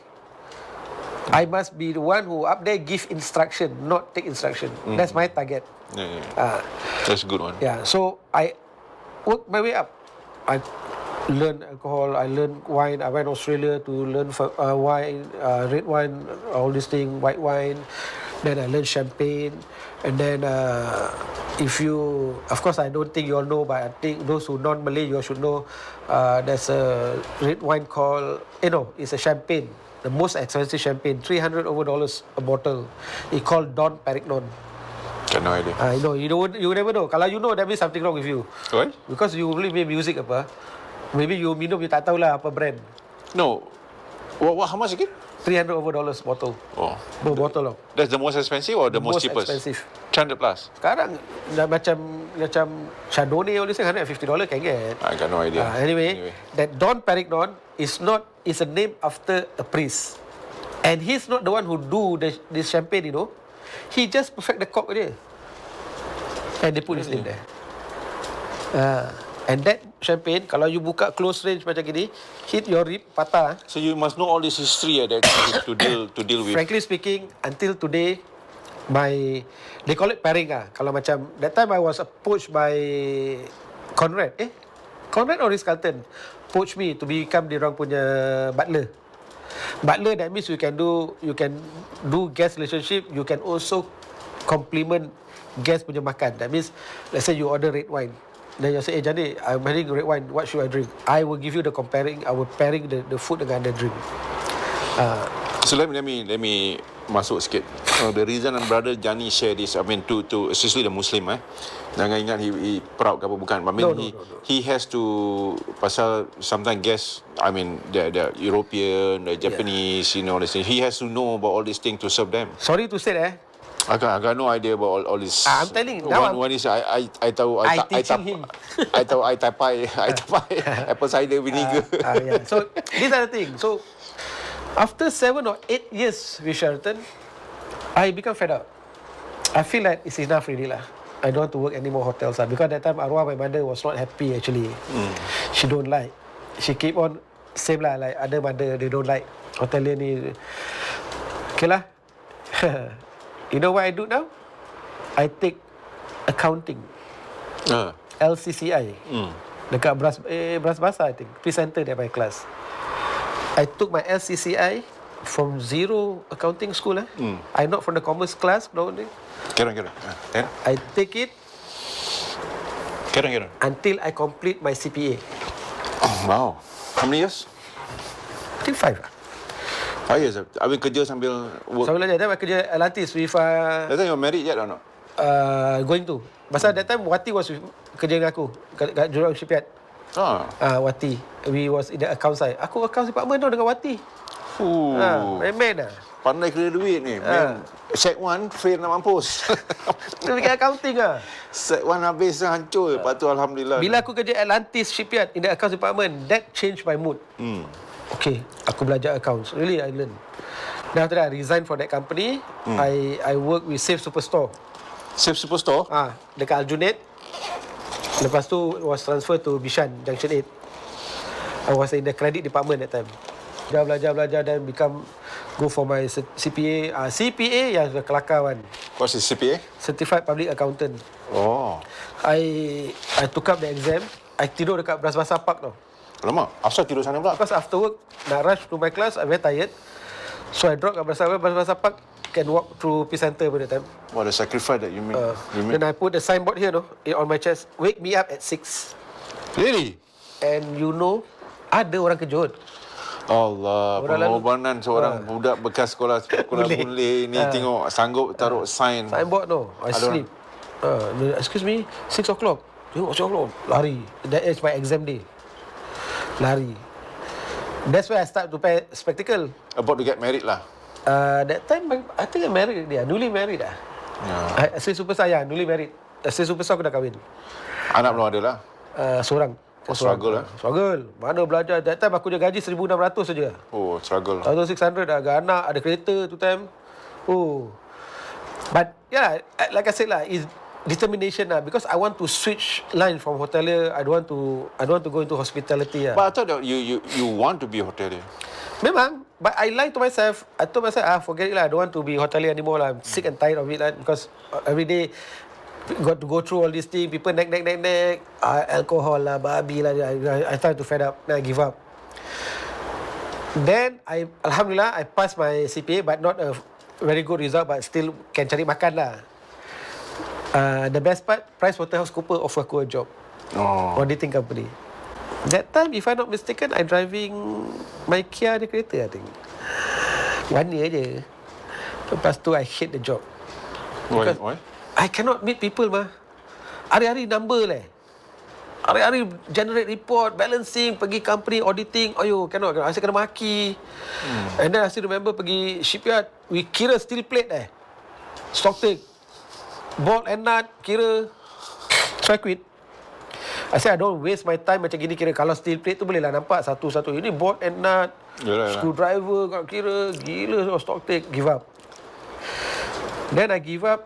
I must be the one who up there give instruction, not take instruction. That's my target. Yeah. That's a good one. Yeah, so I work my way up. I learned alcohol, I learned wine. I went to Australia to learn wine, red wine, all these things, white wine. Then I learned champagne. And then if you, of course I don't think you all know, but I think those who non-Malay, you all should know, there's a red wine called, it's a champagne. The most expensive champagne, $300 a bottle. It's called Don Perignon. Got no idea. You never know. Kalau you know, that means something wrong with you. Why? Because you only make music apa. Maybe you minum, you tak tahu lah apa brand. No. What? How much again? $300 bottle. Oh. Per bottle lah. That's the most expensive or the most cheapest? Expensive. 300 plus. Sekarang dah macam Chardonnay all this thing, $150 can get. I got no idea. Anyway, that Don Perignon is a name after a priest. And he's not the one who do this champagne, He just perfect the cork dia. And they put his name there. And that champagne, kalau you buka close range macam gini, hit your rib, patah. So you must know all this history that to deal with. Frankly speaking, until today, they call it pairing Kalau macam that time I was approached by Conrad or Ritz-Carlton approached me to become dia orang punya butler. Butler, that means you can do guest relationship. You can also compliment guest punya makan. That means, let's say you order red wine, then you say, Jani, I'm having red wine, what should I drink? I will give you the comparing. I will pairing the food dengan the drink. So let me masuk sikit. The reason brother Jani share this, I mean to especially the Muslim, jangan ingat he proud ke apa, bukan. I mean no. He has to, pasal sometimes guests, I mean the European, the Japanese, he has to know about all these things to serve them. Sorry to say I got no idea about all this. I'm telling you. One is I teaching him. I tapai apple cider vinegar. Yeah. So these are the things. So after 7 or 8 years with Sheraton, I become fed up. I feel like it's enough really lah. I don't want to work any more hotels because that time arwah my mother was not happy actually. She don't like. She keep on same lah like other mother, they don't like hotelier ni. Okay lah. You know what I do now? I take accounting. LCCI. Dekat Bras Basah I think. Presenter there my class. I took my LCCI from zero accounting school. I not from the commerce class. Kira. I take it Kira. until I complete my CPA. Oh, wow. How many years? I think 5. 5 years. Habis kerja sambil work. Sambil belajar. Then I kerja Atlantis with... That time you married yet or not? Going to. Pasal that time Wati was kerja dengan aku kat Jurong Shipyard. Wati. We was in the account side. Aku account department tau dengan Wati. Main-main lah. Pandai kena duit ni. Set 1 fail nak mampus. Dia bikin accounting lah. Set 1 habis dah hancur. Lepas tu Alhamdulillah. Bila aku kerja Atlantis Shipyard in the accounts department, that changed my mood. Okay, aku belajar accounts. Really, I learn. Then after that, I resigned from that company. I work with Safe Superstore. Safe Superstore? Dekat Aljunied. Lepas tu was transfer to Bishan, Junction 8. I was in the credit department that time. Belajar dan go for my CPA. CPA yang kelakar kan. What's his CPA? Certified Public Accountant. Oh. I took up the exam. I tidur dekat Bras Basah Park tau. Alamak, asal tidur sana pula? Because after work, nak rush to my class, I'm very tired. So I drop kat Bras Park, can walk through Peace Center by the time. What a sacrifice that you made. Then I put the signboard here, no, on my chest. Wake me up at 6. Really? And you know, ada orang kejut. Allah, Orang lalu. pengorbanan seorang budak bekas sekolah boleh ni tengok sanggup taruh sign. Signboard, no. I Ada sleep. Excuse me, 6 o'clock. Tengok 6 o'clock. Lari. That is my exam day. Lari. That's why I start to pair spectacle. About to get married lah. That time, I think I married dia. Newly married dah. Saya superstar, ya. Newly married. Saya superstar aku dah kahwin. Anak belum ada lah. Seorang. Struggle lah. Struggle. Mana belajar. That time aku je gaji 1,600 saja. Oh, struggle. 1,600 dah. Ada anak, ada kereta tu time. Oh. But, yeah, like I said lah, it's determination lah. Because I want to switch line from hotelier. I don't want to go into hospitality lah. But I thought that you want to be a hotelier. Memang, but I lied to myself. I told myself, forget it lah. I don't want to be hotelier anymore lah. I'm sick and tired of it lah. Because every day, got to go through all these things. People naik. Alcohol lah, babi lah. I started to fed up. Then I give up. Then, Alhamdulillah, I passed my CPA, but not a very good result, but still can cari makan lah. The best part, PricewaterhouseCoopers offer aku a job. Auditing company. That time, if I'm not mistaken, I'm driving my Kia ada kereta, I think. 1 year je. Lepas tu, I hate the job. Why? I cannot meet people, mah. Hari-hari number leh. Hari-hari generate report, balancing, pergi company, auditing. Ayo, cannot. I kena maki. And then I still remember pergi shipyard. We kira steel plate stock take. Bolt and nut, kira. So I quit. I said I don't waste my time macam gini kira. Kalau steel plate tu boleh lah nampak satu-satu. Ini bolt and nut, screwdriver, kira. Gila, stock take, give up. Then I give up.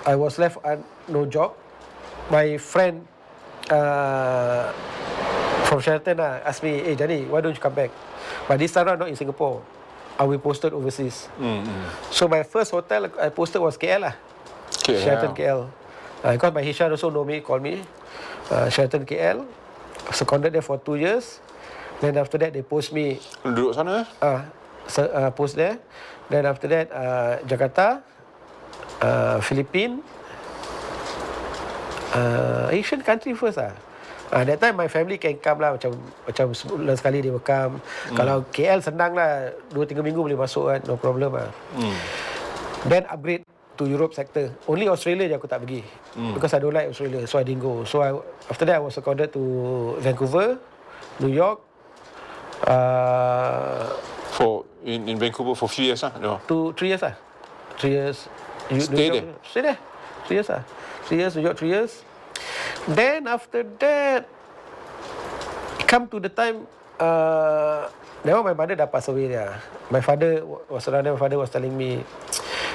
I was left no job. My friend from Sheraton asked me, hey Johnny, why don't you come back? But this time not in Singapore. I will posted overseas. So my first hotel I posted was KL lah. Sheraton KL. Because my HR also know me, call me. Sheraton KL. Seconded there for 2 years. Then after that they post me. Duduk sana? Post there. Then after that Jakarta, Philippines, Asian country first lah. That time my family can come lah, macam sebulan sekali dia will come. Kalau KL senang lah, 2-3 minggu boleh masuk kan, no problem lah. Then upgrade to Europe sector. Only Australia je aku tak pergi. Because I don't like Australia, so I didn't go. So after that I was seconded to Vancouver, New York. In Vancouver for few years lah? No. 3 years lah. 3 years. Stay there? Stay there. 3 years lah. 3 years, New York 3 years. Then after that, come to the time, now my mother dah pass away dah. My father was around there. My father was telling me,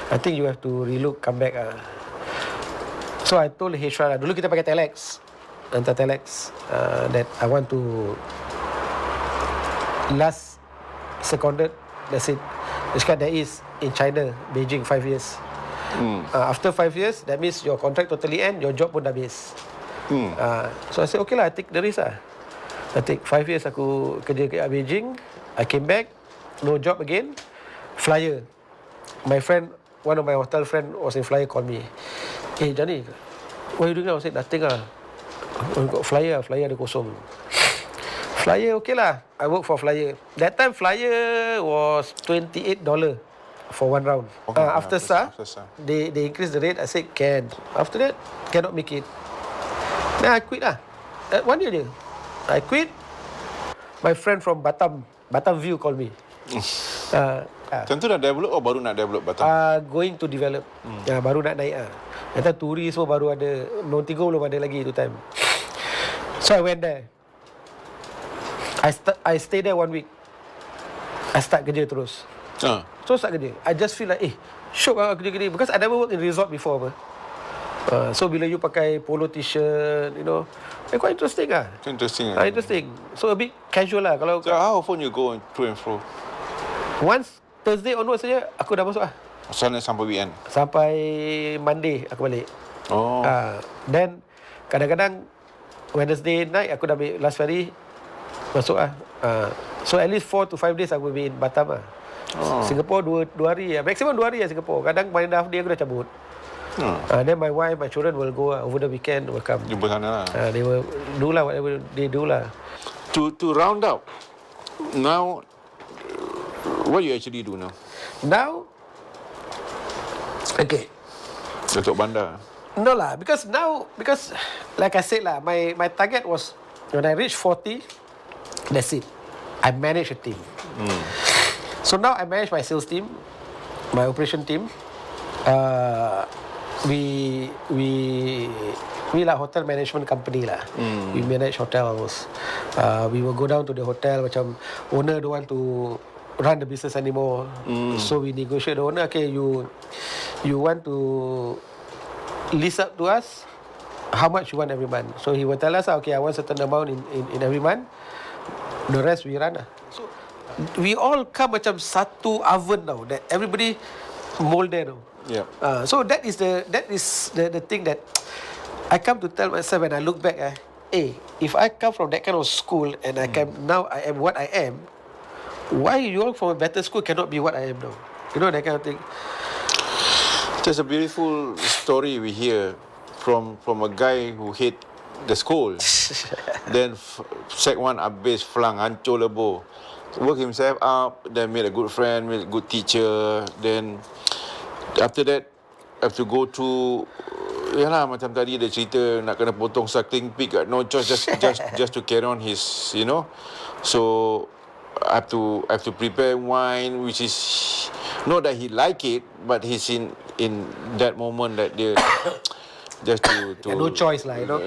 I think you have to relook, come back So I told HR lah, dulu kita pakai telex, hantar telex, that I want to last seconded, that's it. That is in China, Beijing, 5 years. After 5 years, that means your contract totally end, your job pun dah habis. So I said, okay lah, I take the risk lah. I take 5 years aku kerja kat Beijing. I came back, no job again. Flyer. My friend, one of my hotel friend was in Flyer, called me. Hey Johnny, what are you doing now? I said, nothing lah. I got Flyer ada kosong. Flyer, okay lah. I work for Flyer. That time Flyer was $28 for 1 round. After SAR, they increased the rate. I said, can. After that, cannot make it. Then I quit lah. 1 year je. I quit. My friend from Batam View called me. Tentu dah develop atau baru nak develop Batam? Going to develop. Baru nak naik Kata turis semua baru ada. Montego belum ada lagi tu time. So I went there. I stay there 1 week. I start kerja terus. So start kerja. I just feel like, syok lah kerja gini. Because I never worked in resort before. So bila you pakai polo t-shirt, quite interesting lah. Interesting. Interesting. So a bit casual lah. Kalau so how often you go to and fro? Once Thursday onwards saja aku dah masuk lah. Sana sampai weekend? Sampai Monday aku balik. Then kadang-kadang Wednesday night aku dah ambil last ferry Masuk lah. So at least 4 to 5 days I will be in Batam lah. Singapore 2 hari lah. Maximum 2 hari lah Singapore. Kadang main half day aku dah cabut. Then my wife, my children will go over the weekend, will come. Jumpa sana lah. They will do lah whatever they do lah. To round up, now, what you actually do now? Now, okay. Datuk Bandar. No lah, because like I said lah, my target was when I reach 40, that's it. I manage a team. So now I manage my sales team, my operation team. We like hotel management company lah. We manage hotels. We will go down to the hotel, macam owner don't want to run the business anymore. So we negotiate the owner, okay, you want to lease up to us, how much you want every month. So he will tell us, okay, I want certain amount in every month. The rest we run lah. So we all come macam satu oven now, that everybody mold there now. Yeah. So that is the thing that I come to tell myself when I look back. If I come from that kind of school and now I am what I am, why you all from a better school cannot be what I am now? You know, that kind of thing. There's a beautiful story we hear from a guy who hate the school. Then Sec 1 habis flang, hancur lebur. Work himself up, then made a good friend, made a good teacher. Then after that, have to go through, yalah, macam tadi dia cerita nak kena potong suckling pig, got no choice, just to carry on his, you know. So I have to prepare wine, which is not that he like it, but he's in that moment that dia just to no choice lah, you know.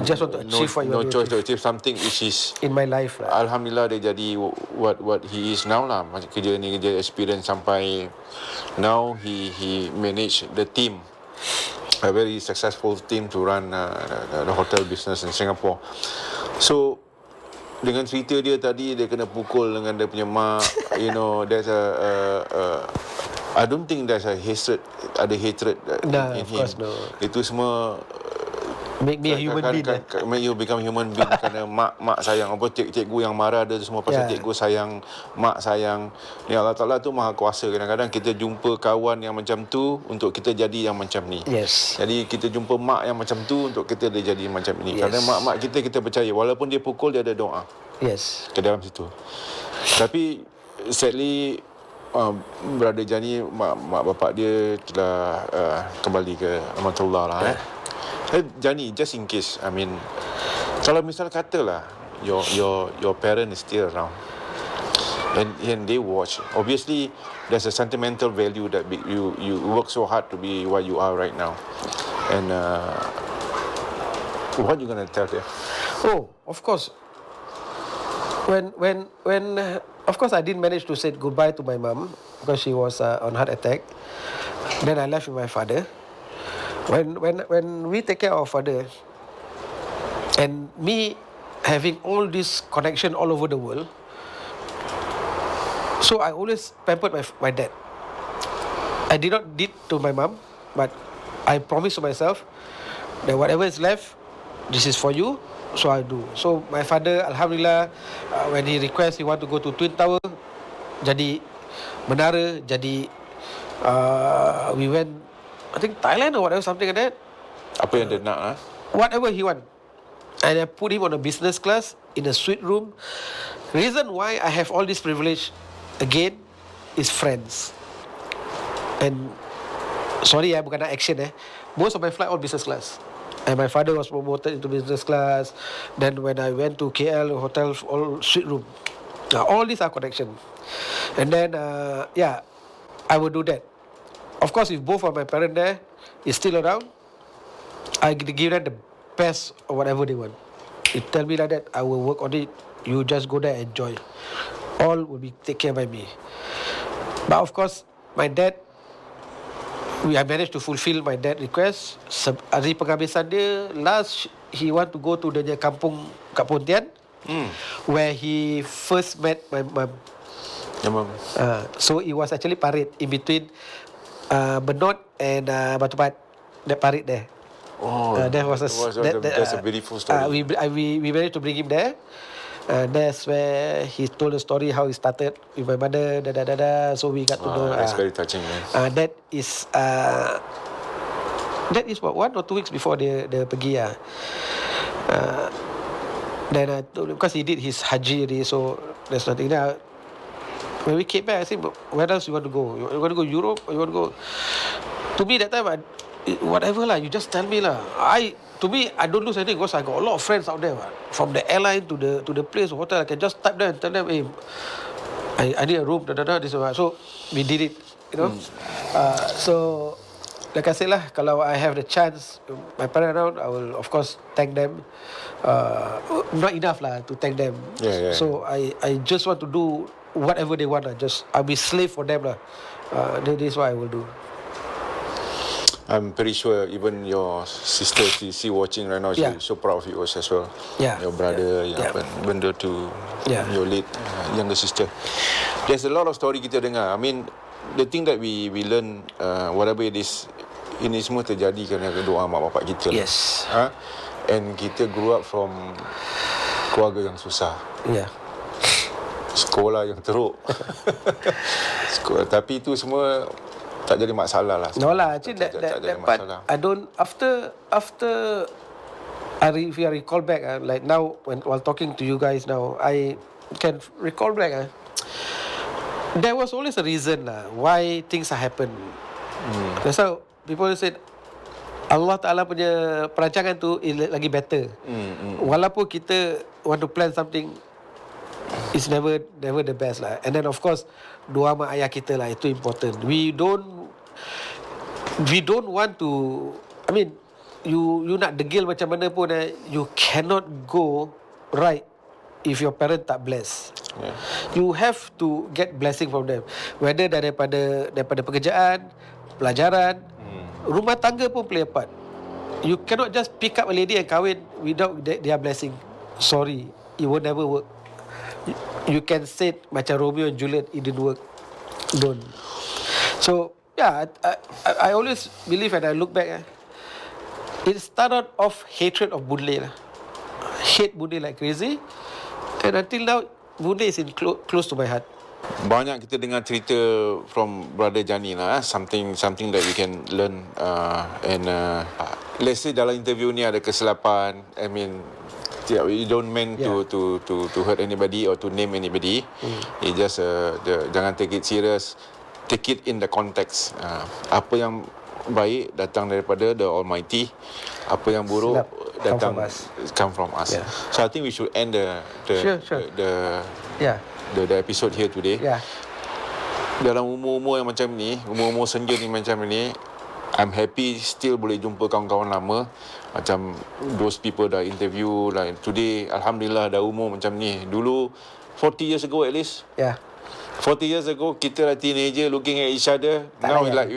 Just want to achieve what you want choice to achieve something which is in my life lah. Alhamdulillah dia jadi what he is now lah. Macam kerja ni, kerja experience sampai now he manage the team, a very successful team to run the hotel business in Singapore. So dengan cerita dia tadi, dia kena pukul dengan dia punya mak, you know, there's I don't think there's a hatred, ada hatred in of him. course no. Itu semua Make me a human being. Make you become human being. Kerana mak sayang. Apa cikgu yang marah ada semua pasal cikgu sayang, mak sayang. Ni Allah Ta'ala tu maha kuasa. Kadang-kadang kita jumpa kawan yang macam tu untuk kita jadi yang macam ni. Yes. Jadi kita jumpa mak yang macam tu untuk kita dia jadi macam ini. Kerana mak-mak kita percaya walaupun dia pukul, dia ada doa. Yes. Ke dalam situ. Tapi sadly Brother Jani, mak bapak dia telah kembali ke rahmatullah lah. Jani, just in case, I mean, kalau misal katalah your parent is still around and they watch, obviously there's a sentimental value that you work so hard to be what you are right now. And what you gonna tell them? Oh, of course. When of course I didn't manage to say goodbye to my mom because she was on heart attack. Then I left with my father. When we take care of father, and me having all this connection all over the world, so I always pampered my dad. I did not did to my mom, but I promised to myself that whatever is left, this is for you. So I do. So my father, Alhamdulillah, when he request he want to go to Twin Tower, jadi menara, jadi we went, I think Thailand or whatever, something like that. Apa yang dia nak? Whatever he want. And I put him on a business class in a suite room. Reason why I have all this privilege again is friends. And sorry, bukan nak action. Most of my flight all business class. And my father was promoted into business class. Then when I went to KL, hotels, all suite room. All these are connection. And then, I will do that. Of course, if both of my parents there is still around, I give them the best or whatever they want. You tell me like that, I will work on it. You just go there and enjoy. All will be taken care by me. But of course, my dad, I managed to fulfill my dad request. Hari penghabisan dia, last he want to go to the kampung kat Pontian, where he first met my mum. So it was actually parit in between Benot and Batu Pahat. That parit there. Oh, that was that's a beautiful story. We managed to bring him there. That's where he told the story how he started with my mother. So we got to know. That's very touching, man. That is what 1 or 2 weeks before dia pergi lah. Then I told him, because he did his haji already, so there's nothing there. When we came back, I said, where else you want to go? You want to go Europe or you want to go? To me that time, whatever lah, you just tell me lah. To me, I don't lose anything because I got a lot of friends out there. From the airline to the place, hotel, I can just type there and tell them, hey, I need a room, this and that. So we did it, you know. So like I said lah, kalau I have the chance, my parents around, I will of course thank them. Not enough lah to thank them. Yeah. So I just want to do whatever they want. I'll be slave for them lah. This is what I will do. I'm pretty sure even your sister she watching right now, she's so proud of you as well. Yeah. Your brother, benda to your late younger sister. There's a lot of story kita dengar. I mean, the thing that we learn, whatever it is, ini semua terjadi kerana doa mak bapak kita. Yes. And kita grew up from keluarga yang susah. Yeah. Sekolah yang teruk. Tapi itu semua tak jadi masalah lah. No lah, actually that part I don't after if I recall back, like now while talking to you guys now, I can recall back. There was always a reason why things happen. That's how people said Allah Ta'ala punya perancangan tu lagi better. Walaupun kita want to plan something, it's never the best lah. And then of course doa mak ayah kita lah, itu important. We don't want to, I mean, you nak degil macam mana pun, you cannot go right if your parent tak bless. You have to get blessing from them, whether daripada pekerjaan, pelajaran, rumah tangga pun play a part. You cannot just pick up a lady and kahwin without their blessing. Sorry, it will never work. You can say macam Romeo and Juliet, it didn't work. Don't. So yeah, I always believe, and I look back, it started off hatred of Boon Lay lah. Hate Boon Lay like crazy, and until now Boon Lay is close to my heart. Banyak kita dengar cerita from Brother Jani lah, something that we can learn, and let's say dalam interview ni ada kesilapan, I mean, we don't mean to hurt anybody or to name anybody. It just jangan take it serious, take it in the context. Apa yang baik datang daripada the Almighty, apa yang buruk datang come from us. Yeah. So I think we should end the episode here today. Dalam umur-umur yang macam ni, umur-umur senja ni macam ni, I'm happy still boleh jumpa kawan-kawan lama. Macam those people dah interview like today, alhamdulillah dah umur macam ni. Dulu 40 years ago at least. 40 years ago kita lah teenager looking at each other. Now we like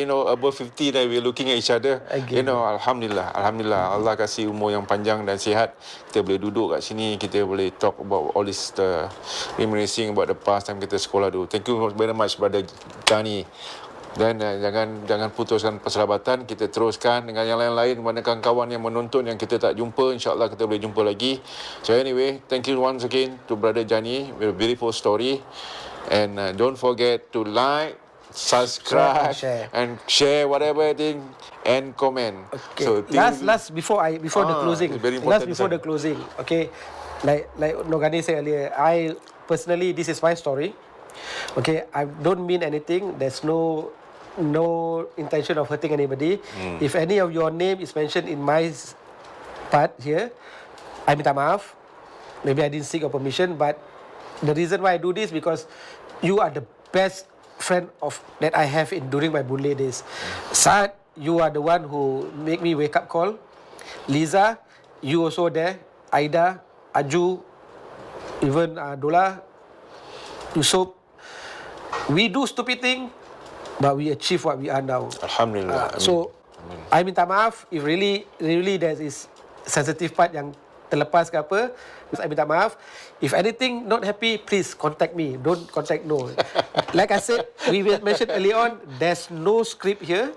above 50 then we're looking at each other. Again. Alhamdulillah Allah kasih umur yang panjang dan sihat. Kita boleh duduk kat sini, kita boleh talk about all this reminiscing about the past time kita sekolah dulu. Thank you very much Brother Jani. Dan jangan putuskan persahabatan, kita teruskan dengan yang lain-lain. Mana kawan-kawan yang menonton yang kita tak jumpa, insyaAllah kita boleh jumpa lagi. So anyway, thank you once again to Brother Jani with a beautiful story. And don't forget to like, subscribe, and share whatever thing, and comment. Okay. So last before the closing. Very important. Last before the closing. Okay. Like Nogani said earlier, I personally, this is my story. Okay, I don't mean anything. There's no intention of hurting anybody. If any of your name is mentioned in my part here, I minta maaf. Maybe I didn't seek your permission, but the reason why I do this because you are the best friend that I have during my Boon Lay days. Saad, you are the one who make me wake up call. Liza, you also there. Aida, Aju, even Dola, Yusof. We do stupid thing, but we achieve what we are now. Alhamdulillah. So, I minta maaf if really there is sensitive part yang terlepas ke apa. I minta maaf. If anything not happy, please contact me. Don't contact no. Like I said, we mentioned early on, there's no script here.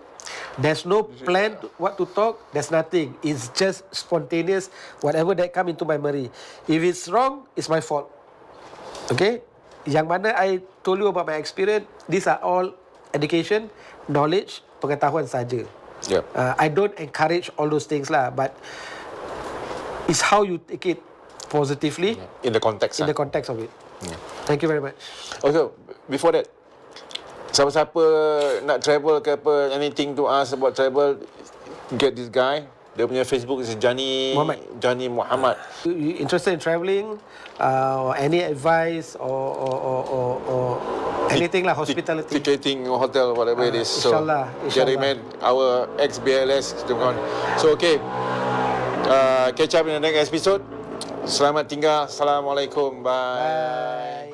There's no plan what to talk. There's nothing. It's just spontaneous. Whatever that come into my memory. If it's wrong, it's my fault. Okay? Yang mana I told you about my experience, these are all education, knowledge, pengetahuan saja. Yep. I don't encourage all those things lah, but it's how you take it positively In the context. in the context of it. Thank you very much. Okay, before that, siapa-siapa nak travel ke apa, anything to ask about travel, get this guy. Dia punya Facebook is Jani Muhammad. You interested in traveling, or any advice, or anything like hospitality? Ticketing, hotel, whatever it is. Inshallah, So, inshallah. Jeremy, our ex-BLS, so okay, catch up in the next episode. Selamat tinggal. Assalamualaikum. Bye. Bye.